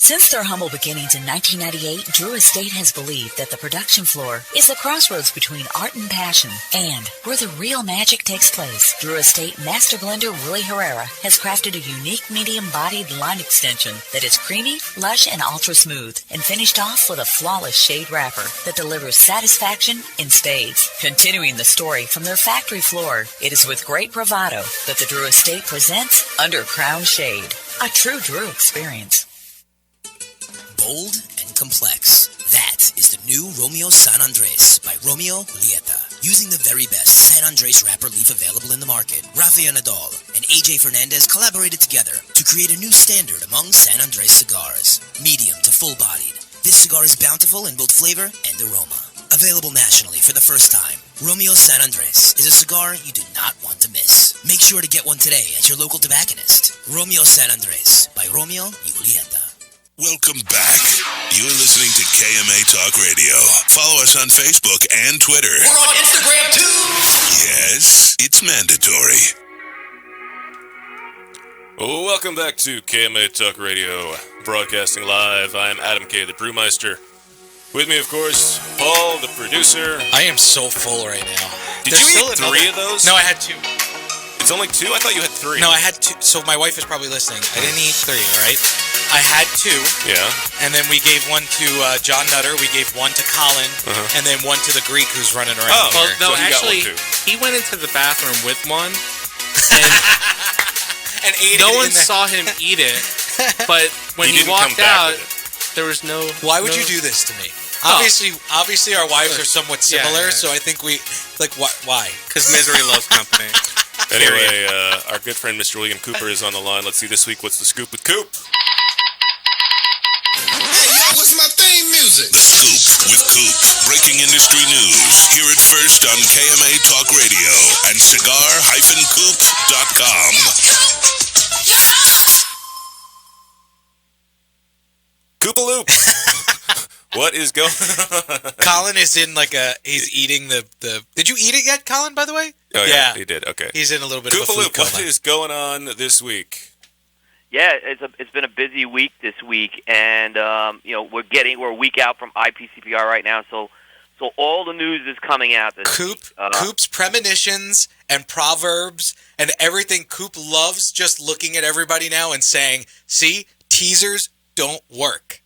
Since their humble beginnings in 1998, Drew Estate has believed that the production floor is the crossroads between art and passion, and where the real magic takes place. Drew Estate Master Blender Willie Herrera has crafted a unique medium-bodied line extension that is creamy, lush, and ultra-smooth, and finished off with a flawless shade wrapper that delivers satisfaction in spades. Continuing the story from their factory floor, it is with great bravado that the Drew Estate presents Under Crown Shade, a true Drew experience. Bold and complex. That is the new Romeo San Andres by Romeo Julieta. Using the very best San Andres wrapper leaf available in the market, Rafael Nadal and AJ Fernandez collaborated together to create a new standard among San Andres cigars. Medium to full-bodied, this cigar is bountiful in both flavor and aroma. Available nationally for the first time, Romeo San Andres is a cigar you do not want to miss. Make sure to get one today at your local tobacconist. Romeo San Andres by Romeo Julieta. Welcome back You're listening to KMA Talk Radio. Follow us on Facebook and Twitter. We're on Instagram too. Yes, it's mandatory. Welcome back to KMA Talk Radio, broadcasting live. I'm Adam K., the Brewmeister. With me, of course, Paul, the producer. I am so full right now. Did you eat three of those? No, I had two. It's only two? I thought you had three. No, I had two. So my wife is probably listening. I didn't eat three, right? I had two. Yeah. And then we gave one to John Nutter. We gave one to Colin. And then one to the Greek who's running around. Oh, well, here. no, actually, he went into the bathroom with one. And ate no it one saw him eat it. But when he walked out, there was no... Why would you do this to me? Obviously, our wives are somewhat similar, so I think we... Like, why? Because misery loves company. Anyway, our good friend Mr. William Cooper is on the line. Let's see this week. What's the scoop with Coop? Hey, yo, what's my theme music? The Scoop with Coop. Breaking industry news. Hear it first on KMA Talk Radio and cigar-coop.com. Koopaloop. What is going on? Colin is in he's eating the... Did you eat it yet, Colin, by the way? Oh, yeah, he did. Okay. He's in a little bit of a food coma. What is going on this week? Yeah, it's been a busy week this week, and we're a week out from IPCPR right now, so all the news is coming out this week. Coop's premonitions and proverbs and everything. Coop loves just looking at everybody now and saying, "See, teasers don't work."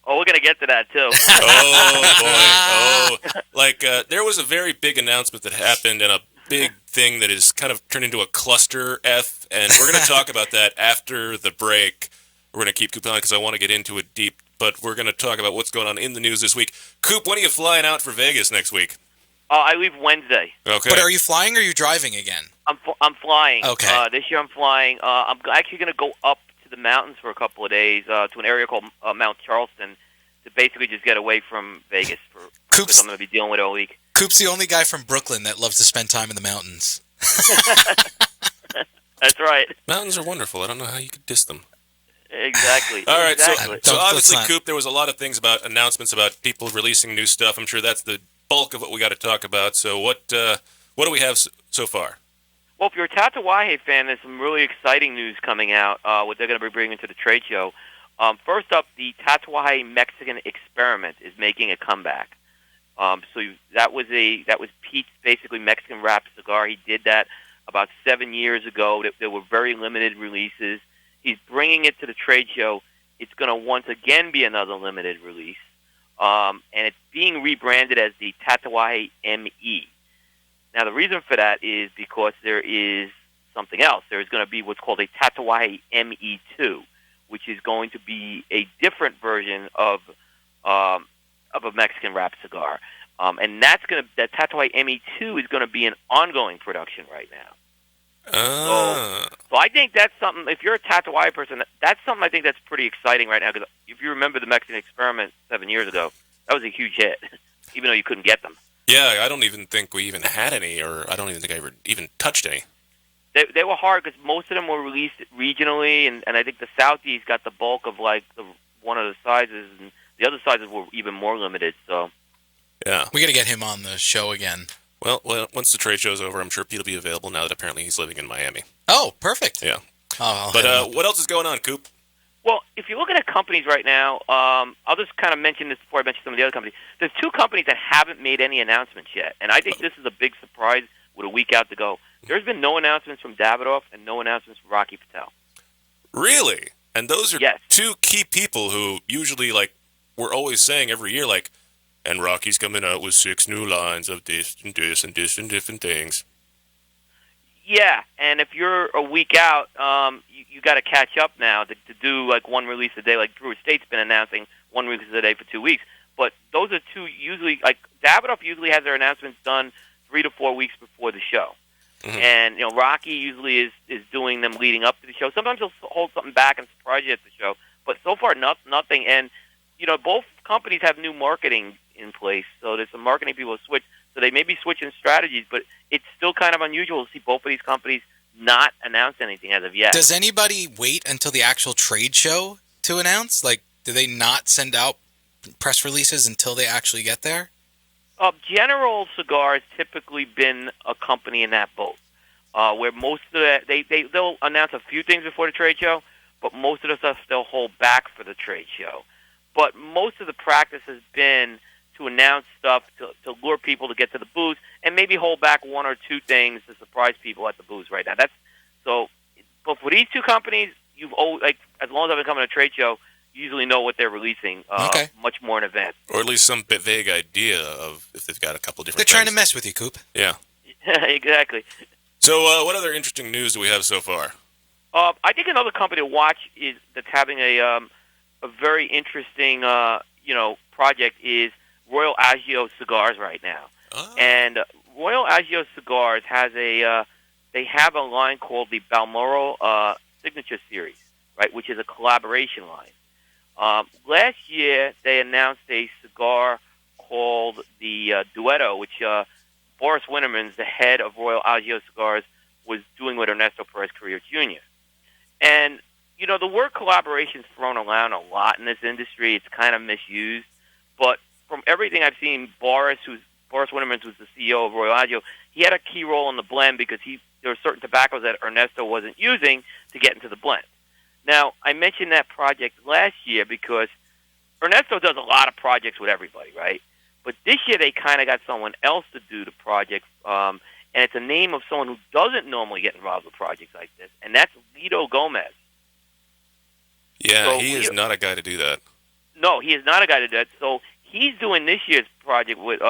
Oh, we're going to get to that, too. Oh, boy. There was a very big announcement that happened and a big thing that is kind of turned into a cluster F, and we're going to talk about that after the break. We're going to keep Coop on because I want to get into it deep, but we're going to talk about what's going on in the news this week. Coop, when are you flying out for Vegas next week? I leave Wednesday. Okay. But are you flying or are you driving again? I'm flying. Okay. This year I'm flying. I'm actually going to go up to the mountains for a couple of days to an area called Mount Charleston to basically just get away from Vegas because I'm going to be dealing with it all week. Coop's the only guy from Brooklyn that loves to spend time in the mountains. That's right. Mountains are wonderful. I don't know how you could diss them. Exactly. All right, exactly. So obviously, Coop, there was a lot of things about announcements about people releasing new stuff. I'm sure that's the bulk of what we got to talk about. So what do we have so far? Well, if you're a Tatawahe fan, there's some really exciting news coming out, what they're going to be bringing to the trade show. First up, the Tatawahe Mexican Experiment is making a comeback. So that was Pete's basically Mexican wrapped cigar. He did that about 7 years ago. There were very limited releases. He's bringing it to the trade show. It's going to once again be another limited release, and it's being rebranded as the Tatawahe ME. Now, the reason for that is because there is something else. There's going to be what's called a Tatawahe ME2, which is going to be a different version of a Mexican wrapped cigar, and that Tatawahe ME2 is going to be in ongoing production right now. So I think that's something. If you're a Tatawahe person, that's something I think that's pretty exciting right now. Because if you remember the Mexican Experiment 7 years ago, that was a huge hit, even though you couldn't get them. Yeah, I don't even think we even had any, or I don't even think I ever even touched any. They were hard because most of them were released regionally, and I think the Southeast got the bulk of one of the sizes, and the other sizes were even more limited. So yeah, we got to get him on the show again. Well, once the trade show's over, I'm sure Pete will be available now that apparently he's living in Miami. Oh, perfect. Yeah. Oh, but what else is going on, Coop? Well, if you're looking at companies right now, I'll just kind of mention this before I mention some of the other companies. There's two companies that haven't made any announcements yet, and I think this is a big surprise with a week out to go. There's been no announcements from Davidoff and no announcements from Rocky Patel. Really? And those are two key people who usually, we're always saying every year, and Rocky's coming out with 6 new lines of this and this and this and different things. Yeah, and if you're a week out, you got to catch up now to do one release a day. Like Drew Estate's been announcing one release a day for 2 weeks. But those are two usually, Davidoff usually has their announcements done 3 to 4 weeks before the show. Mm-hmm. And, Rocky usually is doing them leading up to the show. Sometimes he'll hold something back and surprise you at the show. But so far, nothing. And, both companies have new marketing in place. So there's some marketing people who switch. So they may be switching strategies, but it's still kind of unusual to see both of these companies not announce anything as of yet. Does anybody wait until the actual trade show to announce? Do they not send out press releases until they actually get there? General Cigar has typically been a company in that boat, where most of they'll announce a few things before the trade show, but most of the stuff they'll hold back for the trade show. But most of the practice has been to announce stuff to lure people to get to the booth, and maybe hold back one or two things to surprise people at the booth right now. But for these two companies, you've always, as long as I've been coming to a trade show, you usually know what they're releasing much more in advance. Or at least some vague idea of if they've got a couple different They're trying to mess with you, Coop. Yeah. Exactly. So what other interesting news do we have so far? I think another company to watch that's having a very interesting project is Royal Agio Cigars right now. Oh. And Royal Agio Cigars has they have a line called the Balmoral Signature Series, right, which is a collaboration line. Last year, they announced a cigar called the Duetto, which Boris Wintermans, the head of Royal Agio Cigars, was doing with Ernesto Perez Carrillo Jr. And, the word collaboration is thrown around a lot in this industry. It's kind of misused. But from everything I've seen, Boris Wintermans, who's the CEO of Royal Agio, he had a key role in the blend because there were certain tobaccos that Ernesto wasn't using to get into the blend. Now, I mentioned that project last year because Ernesto does a lot of projects with everybody, right? But this year they kind of got someone else to do the project, and it's a name of someone who doesn't normally get involved with projects like this, and that's Lito Gomez. Yeah, so he is not a guy to do that. No, he is not a guy to do that. So he's doing this year's project with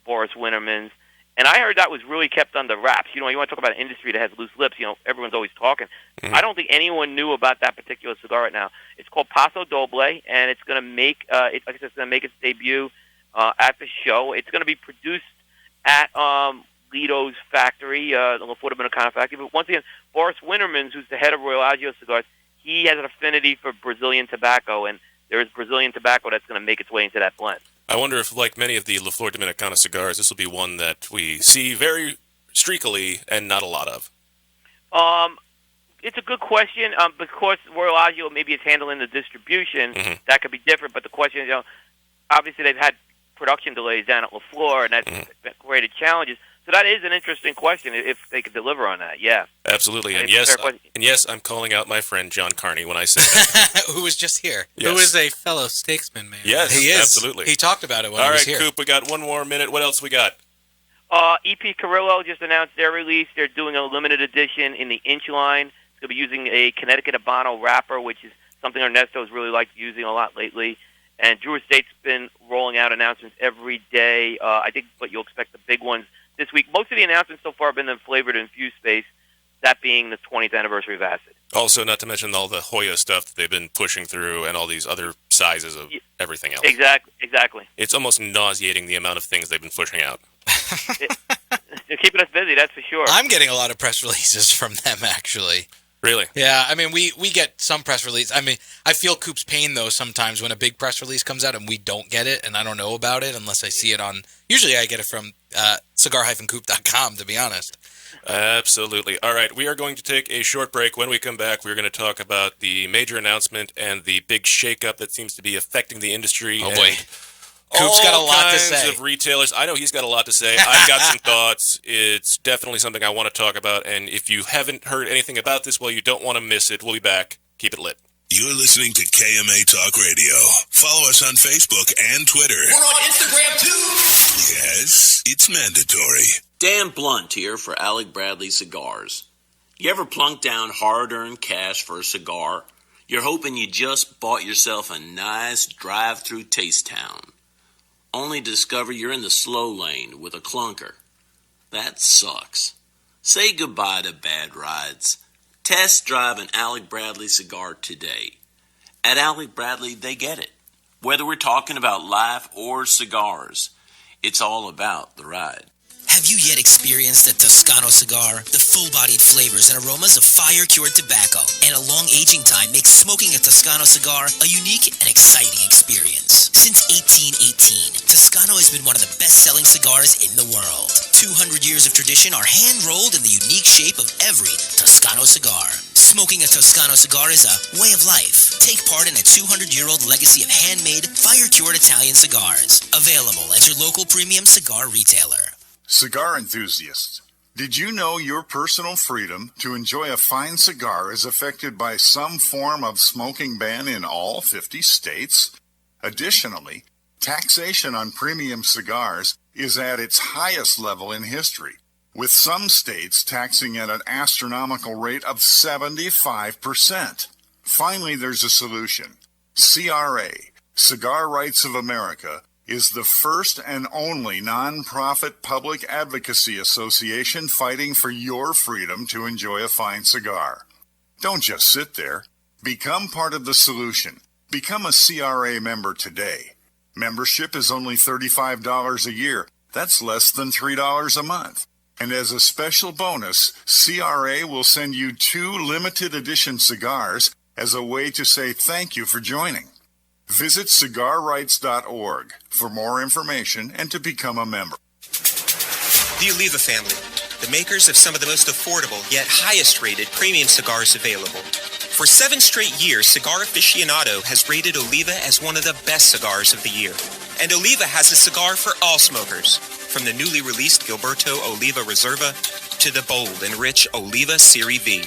Boris Wintermans, and I heard that was really kept under wraps. You want to talk about an industry that has loose lips. Everyone's always talking. Mm-hmm. I don't think anyone knew about that particular cigar right now. It's called Paso Doble, and it's going to make it's going to make its debut at the show. It's going to be produced at Lito's factory, the La Fort Dominicana factory. But once again, Boris Wintermans, who's the head of Royal Agio Cigars, he has an affinity for Brazilian tobacco, and there is Brazilian tobacco that's going to make its way into that blend. I wonder if, like many of the La Flor Dominicana cigars, this will be one that we see very streakily and not a lot of. It's a good question. Because Royal Agio maybe is handling the distribution, that could be different. But the question is, obviously they've had production delays down at La Flor, and that's created challenges. So that is an interesting question if they could deliver on that. Yeah, absolutely. And yes, I'm calling out my friend John Carney when I say that. Who was just here. Yes. Who is a fellow statesman, man. Yes, he is. Absolutely. He talked about it when he was here. All right, Coop, we got one more minute. What else we got? EP Carrillo just announced their release. They're doing a limited edition in the inch line. It's going to be using a Connecticut Habano wrapper, which is something Ernesto's really liked using a lot lately. And Drew Estate's been rolling out announcements every day. I think, but you'll expect the big ones this week. Most of the announcements so far have been in the flavored infused space, that being the 20th anniversary of Acid. Also, not to mention all the Hoya stuff that they've been pushing through and all these other sizes of everything else. Exactly. It's almost nauseating the amount of things they've been pushing out. They're keeping us busy, that's for sure. I'm getting a lot of press releases from them, actually. Really? Yeah, I mean, we get some press release. I mean, I feel Coop's pain, though, sometimes when a big press release comes out and we don't get it, and I don't know about it unless I see it on... Usually I get it from cigar-coop.com, to be honest. Absolutely. All right, we are going to take a short break. When we come back, we're going to talk about the major announcement and the big shakeup that seems to be affecting the industry. Oh, boy. Coop's got a lot to say. All kinds of retailers. I know he's got a lot to say. I've got some thoughts. It's definitely something I want to talk about. And if you haven't heard anything about this, well, you don't want to miss it. We'll be back. Keep it lit. You're listening to KMA Talk Radio. Follow us on Facebook and Twitter. We're on Instagram, too. Yes, it's mandatory. Dan Blunt here for Alec Bradley Cigars. You ever plunk down hard-earned cash for a cigar? You're hoping you just bought yourself a nice drive-through taste town. Only to discover you're in the slow lane with a clunker. That sucks. Say goodbye to bad rides. Test drive an Alec Bradley cigar today. At Alec Bradley, they get it. Whether we're talking about life or cigars, it's all about the ride. Have you yet experienced the Toscano cigar? The full-bodied flavors and aromas of fire-cured tobacco and a long aging time makes smoking a Toscano cigar a unique and exciting experience. Since 1818, Toscano has been one of the best-selling cigars in the world. 200 years of tradition are hand-rolled in the unique shape of every Toscano cigar. Smoking a Toscano cigar is a way of life. Take part in a 200-year-old legacy of handmade, fire-cured Italian cigars. Available at your local premium cigar retailer. Cigar enthusiasts, did you know your personal freedom to enjoy a fine cigar is affected by some form of smoking ban in all 50 states? Additionally, taxation on premium cigars is at its highest level in history, with some states taxing at an astronomical rate of 75%. Finally, there's a solution. CRA, Cigar Rights of America, is the first and only nonprofit public advocacy association fighting for your freedom to enjoy a fine cigar. Don't just sit there. Become part of the solution. Become a CRA member today. Membership is only $35 a year. That's less than $3 a month. And as a special bonus, CRA will send you 2 limited edition cigars as a way to say thank you for joining. Visit cigarrights.org for more information and to become a member. The Oliva family, the makers of some of the most affordable yet highest rated premium cigars available. For 7 straight years, Cigar Aficionado has rated Oliva as one of the best cigars of the year. And Oliva has a cigar for all smokers, from the newly released Gilberto Oliva Reserva to the bold and rich Oliva Serie V.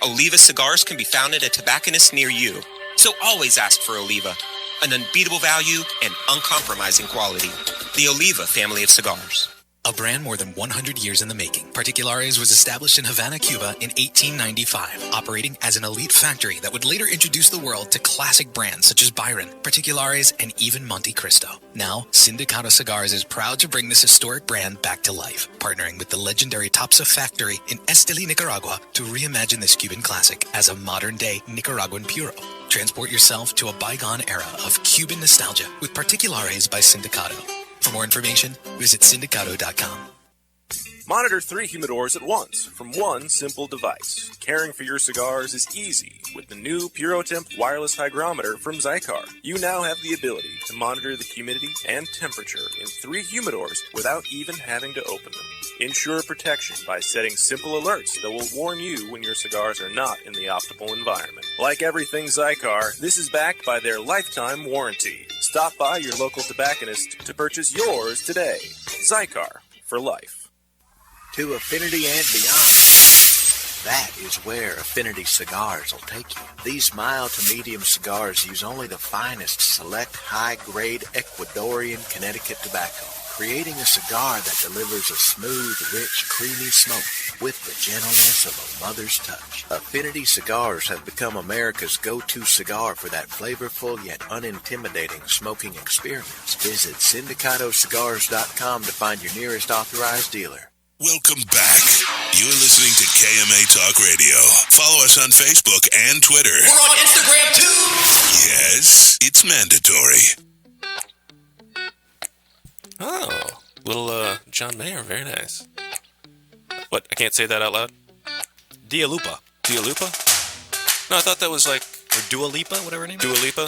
Oliva cigars can be found at a tobacconist near you, so always ask for Oliva, an unbeatable value and uncompromising quality. The Oliva family of cigars. A brand more than 100 years in the making, Particulares was established in Havana, Cuba in 1895, operating as an elite factory that would later introduce the world to classic brands such as Byron, Particulares, and even Monte Cristo. Now, Sindicato Cigars is proud to bring this historic brand back to life, partnering with the legendary Topsa factory in Esteli, Nicaragua, to reimagine this Cuban classic as a modern-day Nicaraguan puro. Transport yourself to a bygone era of Cuban nostalgia with Particulares by Sindicato. For more information, visit Sindicato.com. Monitor 3 humidors at once from one simple device. Caring for your cigars is easy with the new PuroTemp wireless hygrometer from Zycar. You now have the ability to monitor the humidity and temperature in 3 humidors without even having to open them. Ensure protection by setting simple alerts that will warn you when your cigars are not in the optimal environment. Like everything Zycar, this is backed by their lifetime warranty. Stop by your local tobacconist to purchase yours today. Zycar, for life. To affinity and beyond. That is where Affinity Cigars will take you. These mild to medium cigars use only the finest select high-grade Ecuadorian Connecticut tobacco, creating a cigar that delivers a smooth, rich, creamy smoke with the gentleness of a mother's touch. Affinity Cigars have become America's go-to cigar for that flavorful yet unintimidating smoking experience. Visit syndicatocigars.com to find your nearest authorized dealer. Welcome back. You're listening to KMA Talk Radio. Follow us on Facebook and Twitter. We're on Instagram too. Yes, it's mandatory. Oh, little John Mayer, very nice. What, I can't say that out loud? Dua Lipa. Dua Lipa? No, I thought that was like... Or Dua Lipa, whatever her name is. Dua Lipa?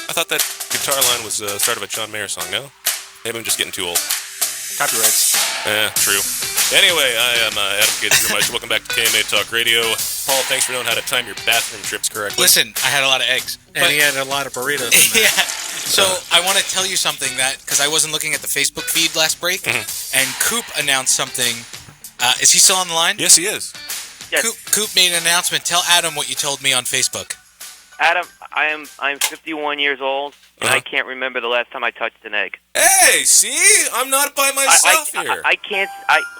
I thought that guitar line was the start of a John Mayer song, no? Maybe I'm just getting too old. Copyrights. True. Anyway, I am Adam Gates. Welcome back to KMA Talk Radio. Paul, thanks for knowing how to time your bathroom trips correctly. Listen, I had a lot of eggs. And he had a lot of burritos. Yeah. So I want to tell you something that, because I wasn't looking at the Facebook feed last break, and Coop announced something. Is he still on the line? Yes, he is. Yes. Coop made an announcement. Tell Adam what you told me on Facebook. Adam, I'm 51 years old, and I can't remember the last time I touched an egg. Hey, see? I'm not by myself here. I can't.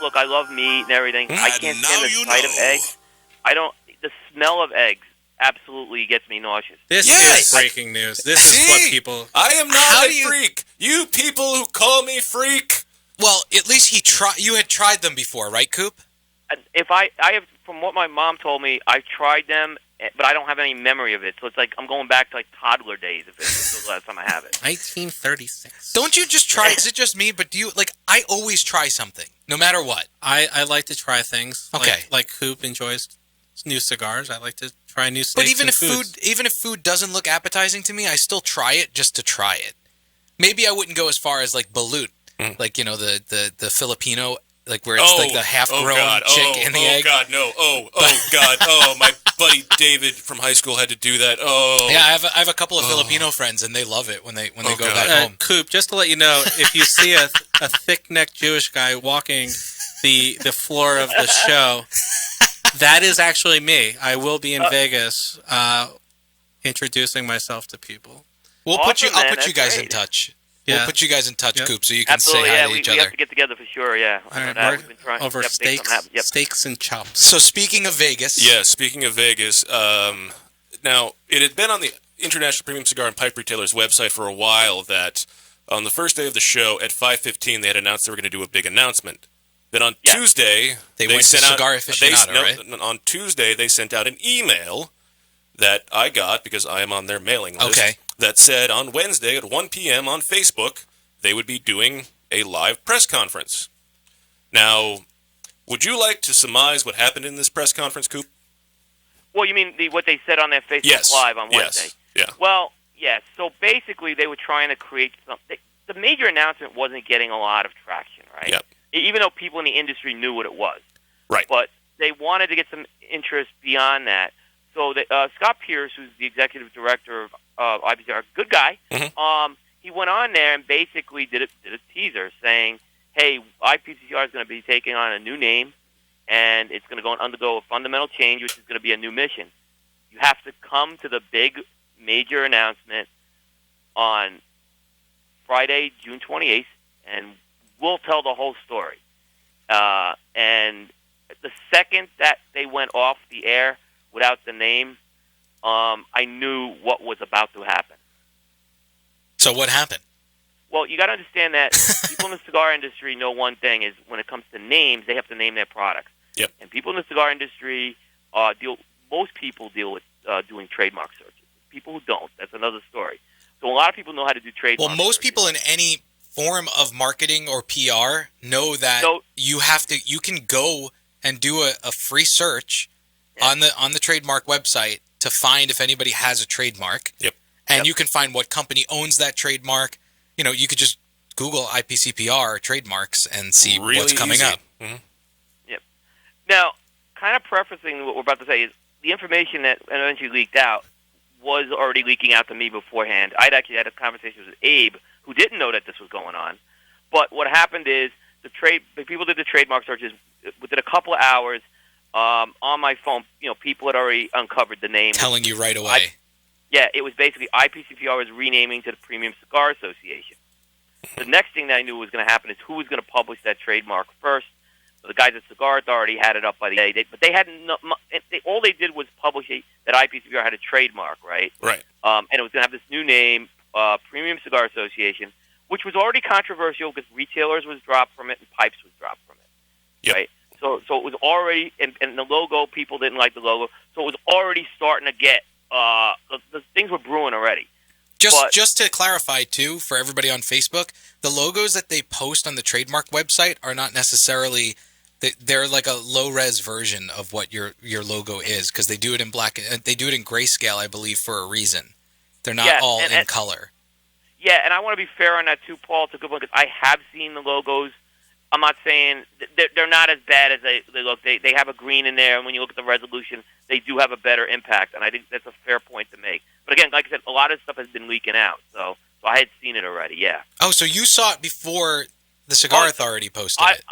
Look, I love meat and everything. I can't stand the sight of eggs. The smell of eggs absolutely gets me nauseous. This is breaking news. This is what people... I am not a freak. You people who call me freak. Well, at least you had tried them before, right, Coop? If I have, from what my mom told me, I've tried them, but I don't have any memory of it. So it's like I'm going back to like toddler days if it's the last time I have it. 1936. Don't you just try? Is it just me? But do you like? I always try something, no matter what. I like to try things. Okay, like Coop enjoys new cigars. I like to try new steaks. But even if food doesn't look appetizing to me, I still try it just to try it. Maybe I wouldn't go as far as like balut, like the Filipino, like where it's like the half-grown chick in the egg. Oh God, no! Oh God! Oh, my buddy David from high school had to do that. Oh, yeah, I have a couple of Filipino friends, and they love it when they go back home. Coop, just to let you know, if you see a thick-necked Jewish guy walking the floor of the show, that is actually me. I will be in Vegas, introducing myself to people. I'll put you guys in touch. Yeah. We'll put you guys in touch, Coop, so you can Absolutely, say hi to each we other. have to get together for sure, yeah. All right, We've been trying over to make something happen. steaks and chops. So speaking of Vegas. Yeah, speaking of Vegas, now it had been on the International Premium Cigar and Pipe Retailer's website for a while that on the first day of the show at 5:15 they had announced they were going to do a big announcement. Then on Tuesday they went sent to out Cigar Aficionado, right? On Tuesday they sent out an email that I got because I am on their mailing list. Okay. That said on Wednesday at 1 p.m. on Facebook they would be doing a live press conference. Now, would you like to surmise what happened in this press conference, Coop? Well, you mean what they said on their Facebook Live on Wednesday? Yeah. Well, yes. So basically, they were trying to create something. The major announcement wasn't getting a lot of traction, right? Yep. Even though people in the industry knew what it was. Right. But they wanted to get some interest beyond that. So Scott Pierce, who's the executive director of IPCR, good guy, he went on there and basically did a teaser saying, hey, IPCR is going to be taking on a new name, and it's going to undergo a fundamental change, which is going to be a new mission. You have to come to the big, major announcement on Friday, June 28th, and we'll tell the whole story. And the second that they went off the air without the name, I knew what was about to happen. So what happened? Well, you got to understand that people in the cigar industry know one thing is when it comes to names, they have to name their products. Yep. And people in the cigar industry most people deal with doing trademark searches. People who don't, that's another story. So a lot of people know how to do trademark Well, most people in any form of marketing or PR know that you can go and do a free search on the trademark website to find if anybody has a trademark. Yep. And you can find what company owns that trademark. You know, you could just Google IPCPR trademarks and see what's coming up. Mm-hmm. Yep. Now, kind of prefacing what we're about to say is the information that eventually leaked out was already leaking out to me beforehand. I'd actually had a conversation with Abe, who didn't know that this was going on. But what happened is the people did the trademark searches within a couple of hours on my phone. You know, people had already uncovered the name, telling you right away. It was basically IPCPR was renaming to the Premium Cigar Association. The next thing that I knew was going to happen is who was going to publish that trademark first. So the guys at Cigar Authority had it up by the day, but they hadn't. All they did was publish that IPCPR had a trademark, right? Right. And it was going to have this new name, Premium Cigar Association, which was already controversial because retailers was dropped from it and pipes was dropped from it. Yep. Right. So it was already, and the logo, people didn't like the logo, so it was already starting to get. The things were brewing already. Just to clarify, too, for everybody on Facebook, the logos that they post on the trademark website are not necessarily... They're like a low-res version of what your logo is, because they do it in black... They do it in grayscale, I believe, for a reason. They're not all in color. Yeah, and I want to be fair on that, too, Paul. It's a good one, because I have seen the logos. I'm not saying... They're not as bad as they look. They have a green in there, and when you look at the resolution, they do have a better impact, and I think that's a fair point to make. But again, like I said, a lot of stuff has been leaking out, so I had seen it already, yeah. Oh, so you saw it before the Cigar Authority posted it?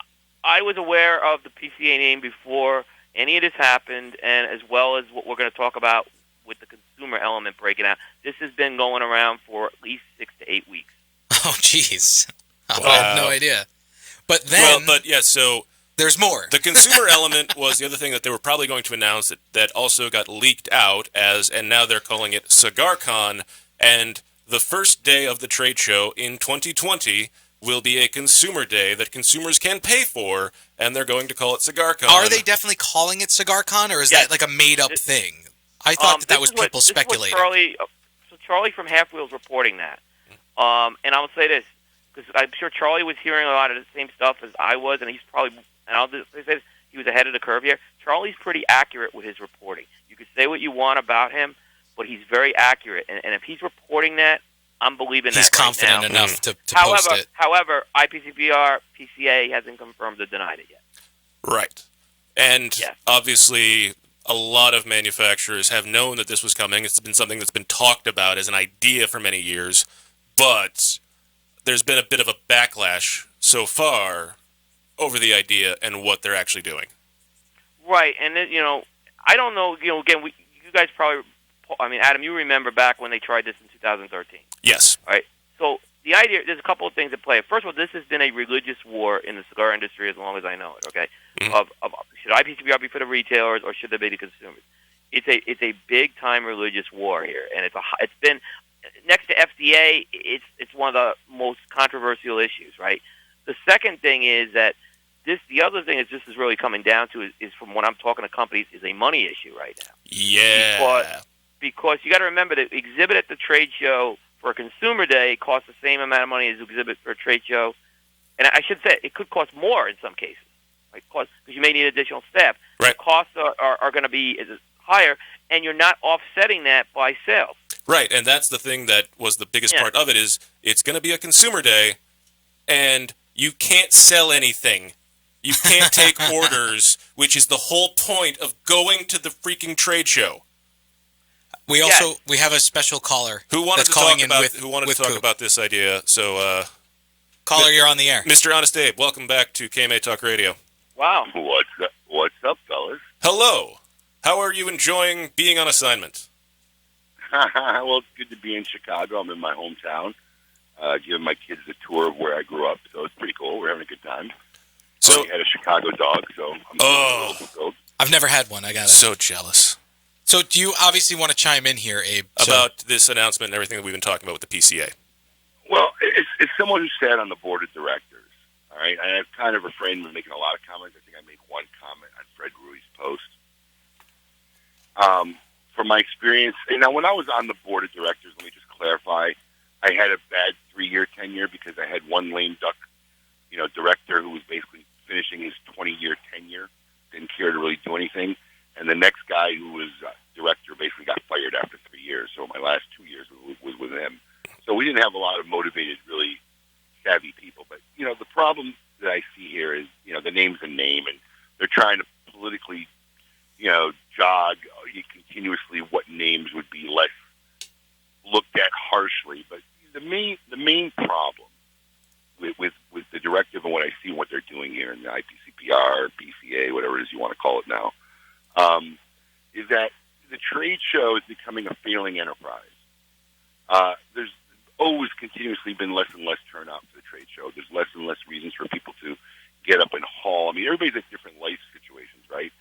I was aware of the PCA name before any of this happened, and as well as what we're going to talk about with the consumer element breaking out. This has been going around for at least 6 to 8 weeks. Oh, jeez. I had no idea. But then... so... There's more. The consumer element was the other thing that they were probably going to announce that also got leaked out and now they're calling it CigarCon, and the first day of the trade show in 2020 will be a consumer day that consumers can pay for, and they're going to call it CigarCon. Are they definitely calling it CigarCon, or is that like a made-up thing? I thought that was people speculating. Charlie from Half Wheel's reporting that. And I will say this, because I'm sure Charlie was hearing a lot of the same stuff as I was, and he's probably... And I'll just say this, he was ahead of the curve here. Charlie's pretty accurate with his reporting. You can say what you want about him, but he's very accurate. And if he's reporting that, I'm believing he's that right confident now. enough to post it. However, IPCPR, PCA hasn't confirmed or denied it yet. Right. And obviously, a lot of manufacturers have known that this was coming. It's been something that's been talked about as an idea for many years, but there's been a bit of a backlash so far over the idea and what they're actually doing. Right, and then, I don't know. Again, you guys probably. I mean, Adam, you remember back when they tried this in 2013. Yes. All right. So the idea, there's a couple of things at play. First of all, this has been a religious war in the cigar industry as long as I know it. Okay. Mm-hmm. Of should IPCPR be for the retailers or should they be the consumers? It's a big time religious war here, and it's been next to FDA. It's one of the most controversial issues. Right. The second thing is that the other thing this is really coming down to is from when I'm talking to companies is a money issue right now. Yeah. Because you got to remember that exhibit at the trade show for a consumer day costs the same amount of money as exhibit for a trade show, and I should say it could cost more in some cases, right? Because you may need additional staff. Right. The costs are going to be higher, and you're not offsetting that by sales. Right, and that's the thing that was the biggest part of it is it's going to be a consumer day, and you can't sell anything. You can't take orders, which is the whole point of going to the freaking trade show. We have a special caller who wanted to calling talk about this idea. So, caller, you're on the air. Mr. Honest Abe, welcome back to KMA Talk Radio. Wow. What's up, fellas? Hello. How are you enjoying being on assignment? Well, it's good to be in Chicago. I'm in my hometown, giving my kids a tour of where I grew up, so it's pretty cool. We're having a good time. So I had a Chicago dog, so I'm fulfilled. I've never had one. I got it. So jealous. So do you obviously want to chime in here, Abe? About this announcement and everything that we've been talking about with the PCA? Well, it's someone who sat on the board of directors, all right? And I've kind of refrained from making a lot of comments. I think I made one comment on Fred Rui's post. From my experience, now when I was on the board of directors, let me just clarify, I had a bad 3-year tenure because I had one lame duck, director who was basically finishing his 20-year tenure, didn't care to really do anything. And the next guy who was director basically got fired after 3 years. So my last 2 years was with him. So we didn't have a lot of motivated, really savvy people. But, the problem that I see here is, the name's a name, and they're trying to politically, jog continuously what names would be less looked at harshly. But the main problem with the directive and what I see and what they're doing here in the IPCPR, PCA, whatever it is you want to call it now, is that the trade show is becoming a failing enterprise. There's always continuously been less and less turnout for the trade show. There's less and less reasons for people to get up and haul. I mean, everybody's at different life situations, right?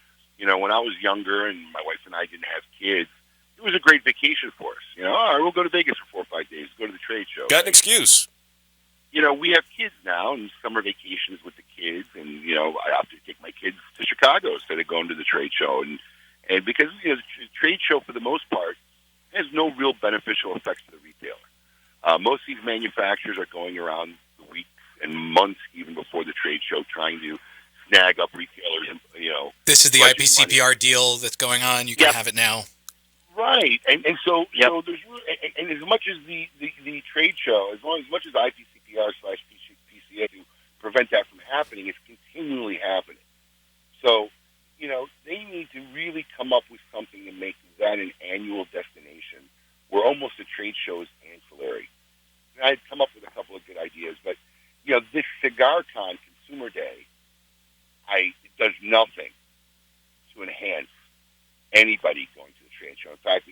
When I was younger and my wife and I didn't have kids, it was a great vacation for us. All right, we'll go to Vegas for 4 or 5 days, go to the trade show. Got an excuse. We have kids now and summer vacations with the kids, and, I have to take my kids to Chicago instead of going to the trade show. And because, the trade show, for the most part, has no real beneficial effects to the retailer. Most of these manufacturers are going around the weeks and months even before the trade show trying to snag up retailers and, This is the IPCPR deal that's going on. You can have it now. Right. And so there's and as much as the trade show, as much as IPCPR/PCA to prevent that from happening, it's continually happening. So, they need to really come up with something to make that an annual destination where almost a trade show is ancillary. And I'd come up with a couple of good ideas, but, this Cigar Con Consumer Day, it does nothing to enhance anybody going to the trade show. In fact,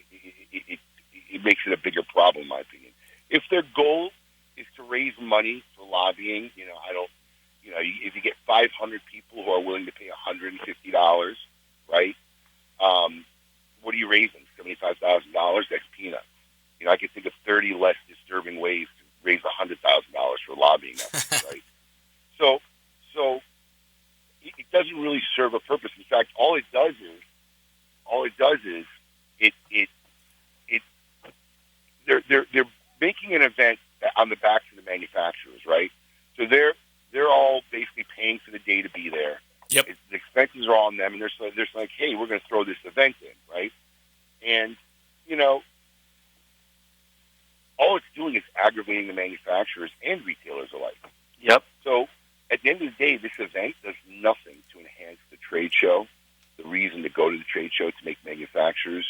it makes it a bigger problem, in my opinion. If their goal is to raise money for lobbying, if you get 500 people who are willing to pay $150, right? What are you raising? $75,000? That's peanuts. I can think of 30 less disturbing ways to raise $100,000 for lobbying efforts, right? So it doesn't really serve a purpose. In fact, all it does is they're making an event on the backs of the manufacturers, right? So they're all basically paying for the day to be there. Yep. The expenses are on them, and they're like, hey, we're going to throw this event in, right? And all it's doing is aggravating the manufacturers and retailers alike. Yep. So at the end of the day, this event does nothing to enhance the trade show, the reason to go to the trade show, to make manufacturers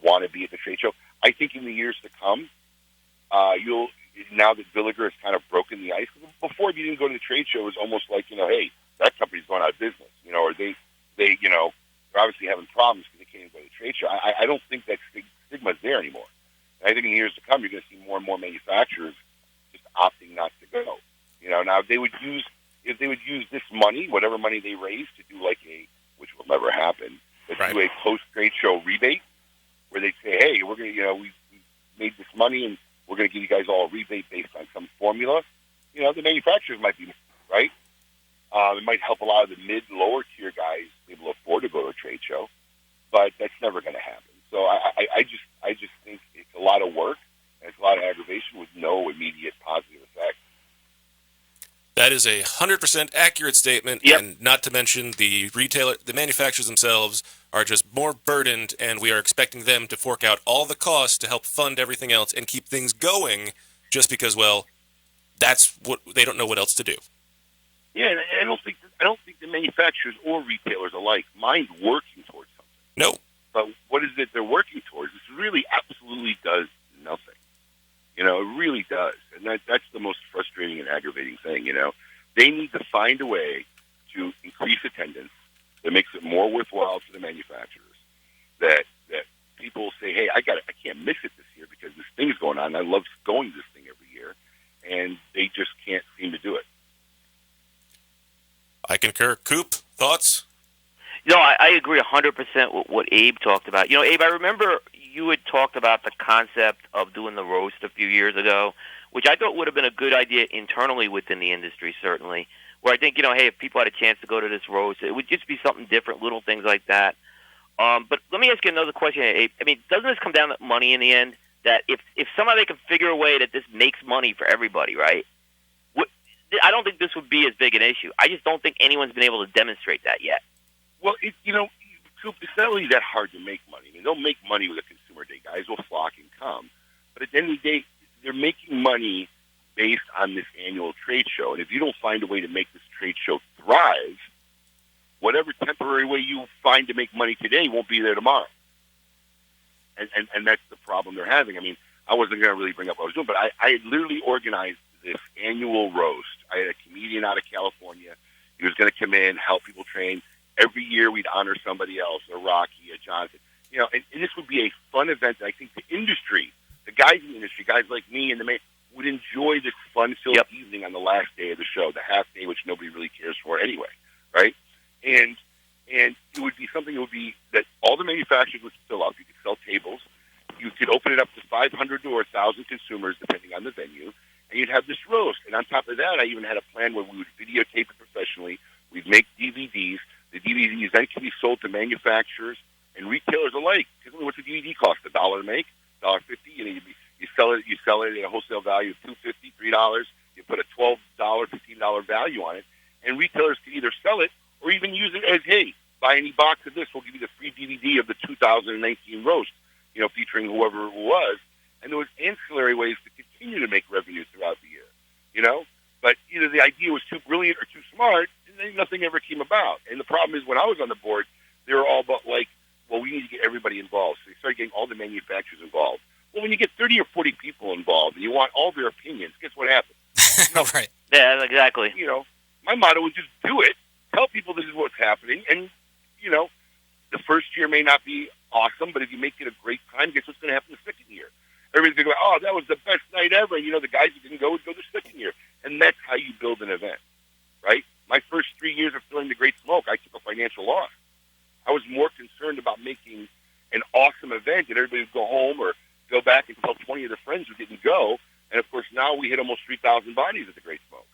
want to be at the trade show. I think in the years to come, now that Villiger has kind of broken the ice, before if you didn't go to the trade show, it was almost like, hey, that company's going out of business, or they they're obviously having problems because they can't even go to the trade show. I don't think that stigma's there anymore. And I think in the years to come, you're going to see more and more manufacturers just opting not to go. Now if they would use this money, whatever money they raise, to do which will never happen, but do a post-trade show rebate where they say, hey, we're going to, we made this money and we're going to give you guys all a rebate based on some formula. The manufacturers might be right. It might help a lot of the mid and lower tier guys be able to afford to go to a trade show, but that's never going to happen. So I just think it's a lot of work and it's a lot of aggravation with no immediate positive effect. That is 100% accurate statement, and not to mention the manufacturers themselves are just more burdened, and we are expecting them to fork out all the costs to help fund everything else and keep things going, just because, that's what they don't know what else to do. Yeah, and I don't think the manufacturers or retailers alike mind working towards something. No. But what is it they're working towards? This really absolutely does nothing. It really does. And that's the most frustrating and aggravating thing, They need to find a way to increase attendance that makes it more worthwhile to the manufacturers, that people say, hey, I can't miss it this year because this thing's going on. I love going to this thing every year. And they just can't seem to do it. I concur. Coop, thoughts? I agree 100% with what Abe talked about. Abe, I remember you had talked about the concept of doing the roast a few years ago, which I thought would have been a good idea internally within the industry, certainly, where I think, hey, if people had a chance to go to this roast, it would just be something different, little things like that. But let me ask you another question, Abe. I mean, doesn't this come down to money in the end? That if somehow they can figure a way that this makes money for everybody, right? I don't think this would be as big an issue. I just don't think anyone's been able to demonstrate that yet. Well, it's not really that hard to make money. I mean, they'll make money with a consumer day. Guys will flock and come. But at the end of the day, they're making money based on this annual trade show. And if you don't find a way to make this trade show thrive, whatever temporary way you find to make money today won't be there tomorrow. And that's the problem they're having. I mean, I wasn't going to really bring up what I was doing, but I had literally organized this annual roast. I had a comedian out of California. He was going to come in, help people train. Every year we'd honor somebody else, a Rocky, a Jonathan. And this would be a fun event that I think the industry, the guys in the industry, guys like me and would enjoy this fun-filled evening on the last day of the show, the half day, which nobody really cares for anyway, right? And it would be something that all the manufacturers would fill up. You could sell tables. You could open it up to 500 to 1,000 consumers, depending on the venue, and you'd have this roast. And on top of that, I even had a plan where we would videotape it professionally. We'd make DVDs. The DVDs then can be sold to manufacturers and retailers alike. Because what's a DVD cost? $1 to make, $1.50. You sell it at a wholesale value of $2.50, $3. You put a $12, $15 value on it, and retailers can either sell it or even use it as, hey, buy any box of this, we'll give you the free DVD of the 2019 roast, featuring whoever it was. And there was ancillary ways to continue to make revenue throughout the year, But either the idea was too brilliant or too smart, and then nothing ever came about. And the problem is when I was on the board, they were all about we need to get everybody involved. So they started getting all the manufacturers involved. Well, when you get 30 or 40 people involved and you want all their opinions, guess what happens? Right. Yeah, exactly. My motto was just do it. Tell people this is what's happening. And, the first year may not be awesome, but if you make it a great time, guess what's going to happen the second year? Everybody's going to go, oh, that was the best night ever. And, the guys who didn't go would go the second year. And that's how you build an event, right? My first 3 years of filling the Great Smoke, I took a financial loss. I was more concerned about making an awesome event that everybody would go home or go back and tell 20 of their friends who didn't go. And, of course, now we hit almost 3,000 bodies at the Great Smoke.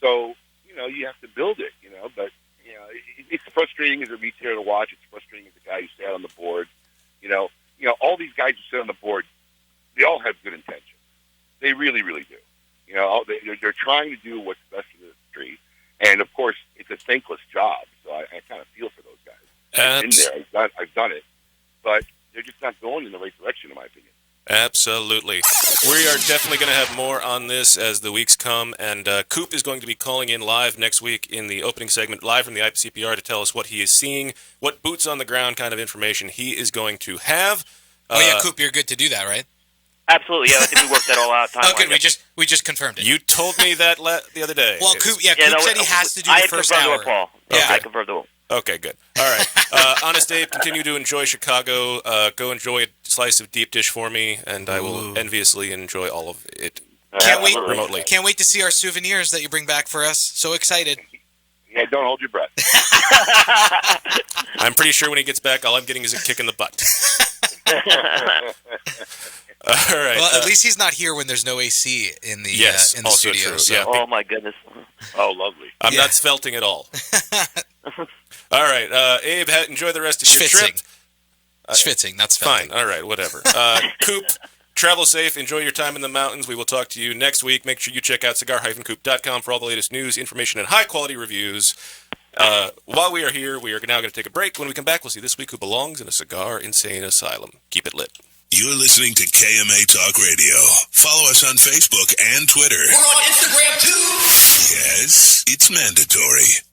So, you have to build it, but, it's frustrating as a retailer to watch. It's frustrating as a guy who sat on the board. All these guys who sit on the board, they all have good intentions. They really, really do. They're trying to do what's best for the industry. And, of course, it's a thankless job. So I kind of feel for those guys. I've been there. I've done it. But they're just not going in the right direction, in my opinion. Absolutely. We are definitely going to have more on this as the weeks come, and Coop is going to be calling in live next week in the opening segment, live from the IPCPR, to tell us what he is seeing, what boots on the ground kind of information he is going to have. Coop, you're good to do that, right? Absolutely, yeah. I think we worked that all out. Good. We just confirmed it. You told me that the other day. Well, Coop said he has to do the first hour. I confirmed it with Paul. Yeah, I confirmed it with Okay, good. All right. Honest Dave, continue to enjoy Chicago. Go enjoy a slice of deep dish for me, and I will enviously enjoy all of it. Can't wait remotely. Can't wait to see our souvenirs that you bring back for us. So excited. Yeah, don't hold your breath. I'm pretty sure when he gets back, all I'm getting is a kick in the butt. All right. Well, at least he's not here when there's no AC in the in the also studio. True. So. Yeah. Oh my goodness. Oh, lovely. I'm not svelting at all. All right, Abe, enjoy the rest of your trip. Schwitzing, that's fine. All right, whatever. Coop, travel safe. Enjoy your time in the mountains. We will talk to you next week. Make sure you check out cigar-coop.com for all the latest news, information, and high-quality reviews. While we are here, we are now going to take a break. When we come back, we'll see this week who belongs in a cigar insane asylum. Keep it lit. You're listening to KMA Talk Radio. Follow us on Facebook and Twitter. We're on Instagram too. Yes, it's mandatory.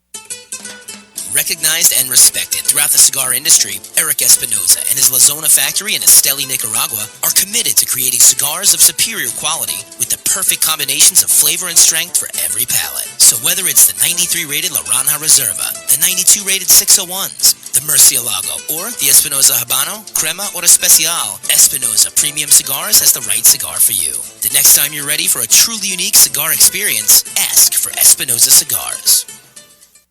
Recognized and respected throughout the cigar industry, Eric Espinoza and his La Zona factory in Esteli, Nicaragua, are committed to creating cigars of superior quality with the perfect combinations of flavor and strength for every palate. So whether it's the 93-rated La Ranja Reserva, the 92-rated 601s, the Murcielago, or the Espinoza Habano, Crema, or Especial, Espinoza Premium Cigars has the right cigar for you. The next time you're ready for a truly unique cigar experience, ask for Espinoza Cigars.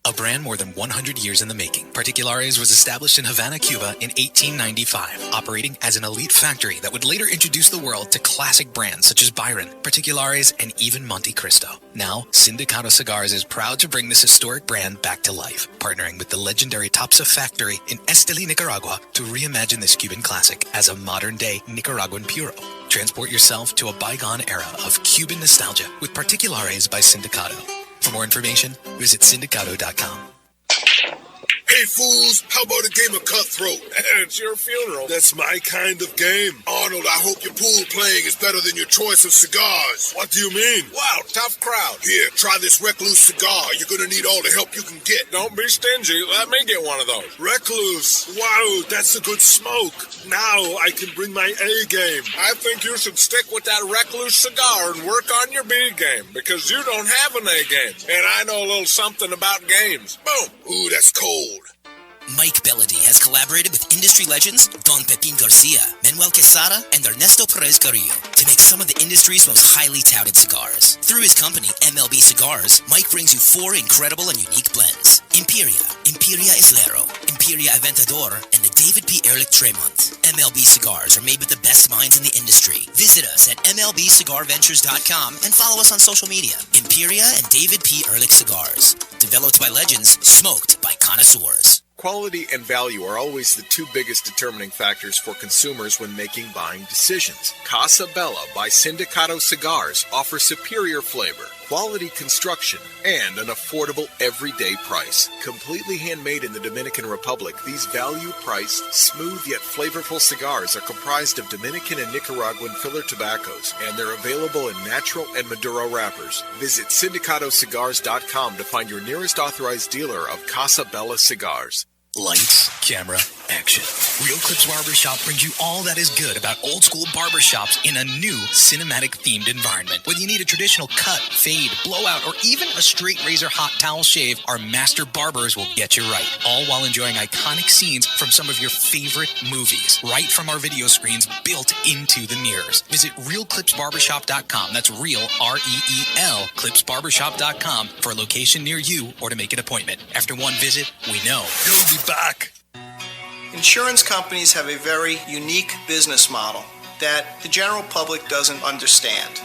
A brand more than 100 years in the making, Particulares was established in Havana, Cuba in 1895, operating as an elite factory that would later introduce the world to classic brands such as Byron, Particulares, and even Monte Cristo. Now, Sindicato Cigars is proud to bring this historic brand back to life, partnering with the legendary Topsa factory in Esteli, Nicaragua, to reimagine this Cuban classic as a modern-day Nicaraguan puro. Transport yourself to a bygone era of Cuban nostalgia with Particulares by Sindicato. For more information, visit Sindicato.com. Hey, fools, how about a game of Cutthroat? It's your funeral. That's my kind of game. Arnold, I hope your pool playing is better than your choice of cigars. What do you mean? Wow, tough crowd. Here, try this Recluse cigar. You're gonna need all the help you can get. Don't be stingy. Let me get one of those. Recluse. Wow, that's a good smoke. Now I can bring my A game. I think you should stick with that Recluse cigar and work on your B game, because you don't have an A game. And I know a little something about games. Boom. Ooh, that's cold. Mike Bellady has collaborated with industry legends Don Pepin Garcia, Manuel Quesada, and Ernesto Perez Carrillo to make some of the industry's most highly touted cigars. Through his company, MLB Cigars, Mike brings you 4 incredible and unique blends. Imperia, Imperia Islero, Imperia Aventador, and the David P. Ehrlich Tremont. MLB Cigars are made with the best minds in the industry. Visit us at MLBCigarVentures.com and follow us on social media. Imperia and David P. Ehrlich Cigars. Developed by legends, smoked by connoisseurs. Quality and value are always the 2 biggest determining factors for consumers when making buying decisions. Casa Bella by Sindicato Cigars offers superior flavor, quality construction, and an affordable everyday price. Completely handmade in the Dominican Republic, these value-priced, smooth yet flavorful cigars are comprised of Dominican and Nicaraguan filler tobaccos, and they're available in natural and Maduro wrappers. Visit SindicatoCigars.com to find your nearest authorized dealer of Casa Bella cigars. Lights, camera, action. Real Clips Barbershop brings you all that is good about old school barbershops in a new cinematic themed environment. Whether you need a traditional cut, fade, blowout, or even a straight razor hot towel shave, our master barbers will get you right. All while enjoying iconic scenes from some of your favorite movies, right from our video screens built into the mirrors. Visit RealClipsBarbershop.com. That's real, R-E-E-L, ClipsBarbershop.com for a location near you or to make an appointment. After one visit, we know you'll be back. Insurance companies have a very unique business model that the general public doesn't understand.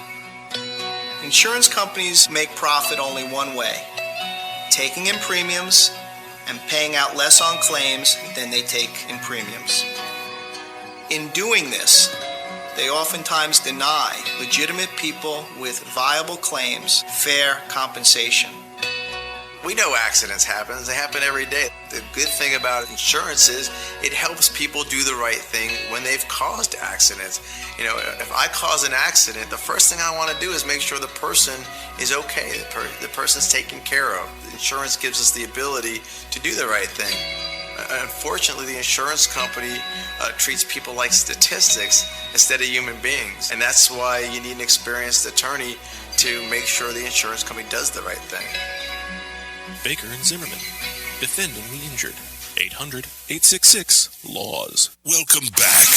Insurance companies make profit only one way: taking in premiums and paying out less on claims than they take in premiums. In doing this, they oftentimes deny legitimate people with viable claims fair compensation. We know accidents happen. They happen every day. The good thing about insurance is it helps people do the right thing when they've caused accidents. You know, if I cause an accident, the first thing I want to do is make sure the person is okay, the person's taken care of. The insurance gives us the ability to do the right thing. Unfortunately, the insurance company treats people like statistics instead of human beings. And that's why you need an experienced attorney to make sure the insurance company does the right thing. Baker and Zimmerman, defending the injured. 800-866-LAWS. Welcome back.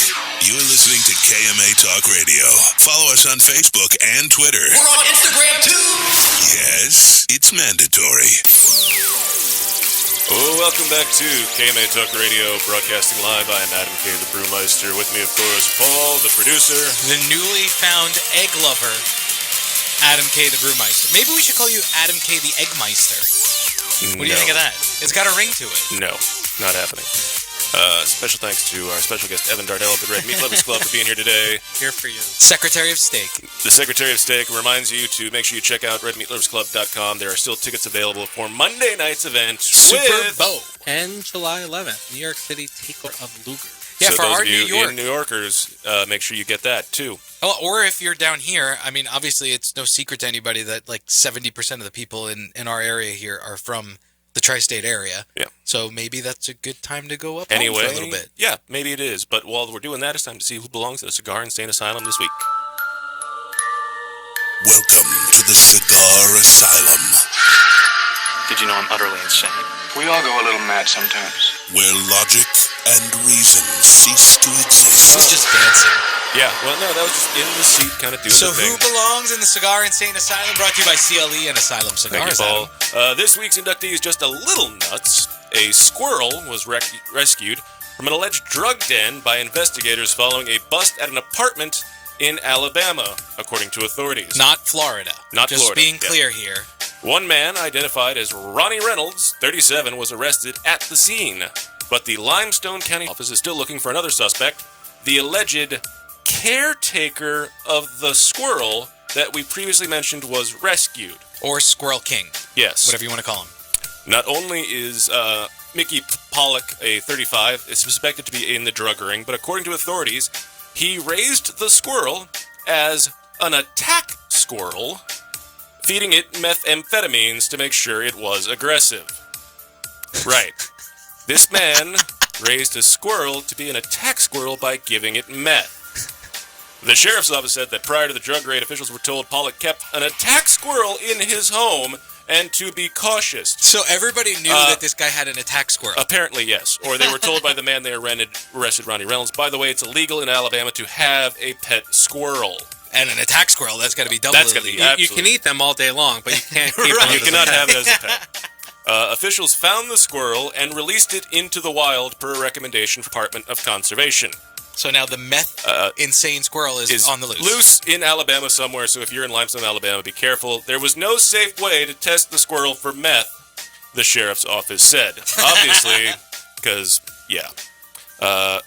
You're listening to KMA Talk Radio. Follow us on Facebook and Twitter. We're on Instagram too. Yes, it's mandatory. Oh, welcome back to KMA Talk Radio, broadcasting live. I am Adam K. the Brewmeister. With me, of course, Paul, the producer. The newly found egg lover, Adam K. the Brewmeister. Maybe we should call you Adam K. the Eggmeister. What do you think of that? It's got a ring to it. No, not happening. Special thanks to our special guest, Evan Darnell of the Red Meat Lovers Club, for being here today. Here for you. Secretary of Steak. The Secretary of Steak reminds you to make sure you check out redmeatloversclub.com. There are still tickets available for Monday night's event Super Bowl. And July 11th, New York City Takeover of Luger. Yeah, so for those our of you New York. New Yorkers, make sure you get that, too. Oh, or if you're down here, I mean, obviously it's no secret to anybody that like 70% of the people in our area here are from the tri-state area. Yeah. So maybe that's a good time to go up Anyway, home for a little bit. Yeah, maybe it is. But while we're doing that, it's time to see who belongs at a Cigar Insane Asylum this week. Welcome to the Cigar Asylum. Did you know I'm utterly insane? We all go a little mad sometimes. Where logic and reason cease to exist. I was just dancing. Yeah, well, no, that was just in the seat kind of doing So the thing. who belongs in the Cigar Insane Asylum? Brought to you by CLE and Asylum Cigars. Thank you, Paul. This week's inductee is just a little nuts. A squirrel was rescued from an alleged drug den by investigators following a bust at an apartment in Alabama, according to authorities. Not Florida. Not just Florida. being clear here. One man, identified as Ronnie Reynolds, 37, was arrested at the scene. But the Limestone County office is still looking for another suspect, the alleged caretaker of the squirrel that we previously mentioned was rescued. Or Squirrel King. Yes. Whatever you want to call him. Not only is Mickey Pollock, a 35, is suspected to be in the drug ring, but according to authorities, he raised the squirrel as an attack squirrel, feeding it methamphetamines to make sure it was aggressive. Right. This man raised a squirrel to be an attack squirrel by giving it meth. The sheriff's office said that prior to the drug raid, officials were told Pollock kept an attack squirrel in his home and to be cautious. So everybody knew that this guy had an attack squirrel? Apparently, yes. Or they were told by the man they arrested, Ronnie Reynolds. By the way, it's illegal in Alabama to have a pet squirrel. And an attack squirrel, that's got to be double illegal. You can eat them all day long, but you can't keep them. You cannot have it as a pet. Officials found the squirrel and released it into the wild per a recommendation from the Department of Conservation. So now the meth insane squirrel is on the loose. Loose in Alabama somewhere, so if you're in Limestone, Alabama, be careful. There was no safe way to test the squirrel for meth, the sheriff's office said. Obviously, because, yeah.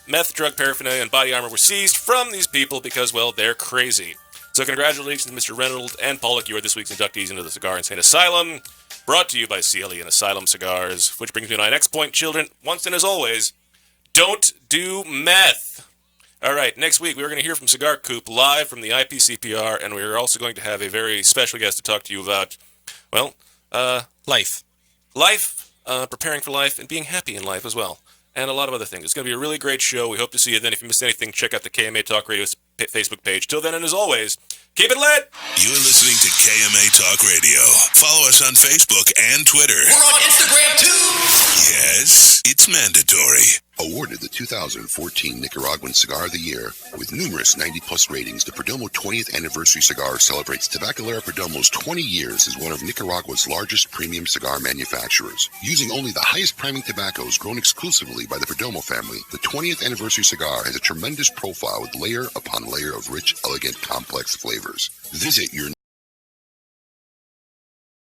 Meth, drug paraphernalia, and body armor were seized from these people because, well, they're crazy. So congratulations, Mr. Reynolds and Pollock. You are this week's inductees into the Cigar Insane Asylum, brought to you by CLE and Asylum Cigars, which brings me to my next point, children. Once and as always, don't do meth. All right, next week we're going to hear from Cigar Coop live from the IPCPR, and we're also going to have a very special guest to talk to you about, well, life. Life, preparing for life, and being happy in life as well, and a lot of other things. It's going to be a really great show. We hope to see you then. If you missed anything, check out the KMA Talk Radio Facebook page. Till then, and as always, keep it lit! You're listening to KMA Talk Radio. Follow us on Facebook and Twitter. We're on Instagram too. Yes, it's mandatory. Awarded the 2014 Nicaraguan Cigar of the Year with numerous 90-plus ratings, the Perdomo 20th Anniversary Cigar celebrates Tabacalera Perdomo's 20 years as one of Nicaragua's largest premium cigar manufacturers. Using only the highest priming tobaccos grown exclusively by the Perdomo family, the 20th Anniversary Cigar has a tremendous profile with layer upon layer of rich, elegant, complex flavors. Visit your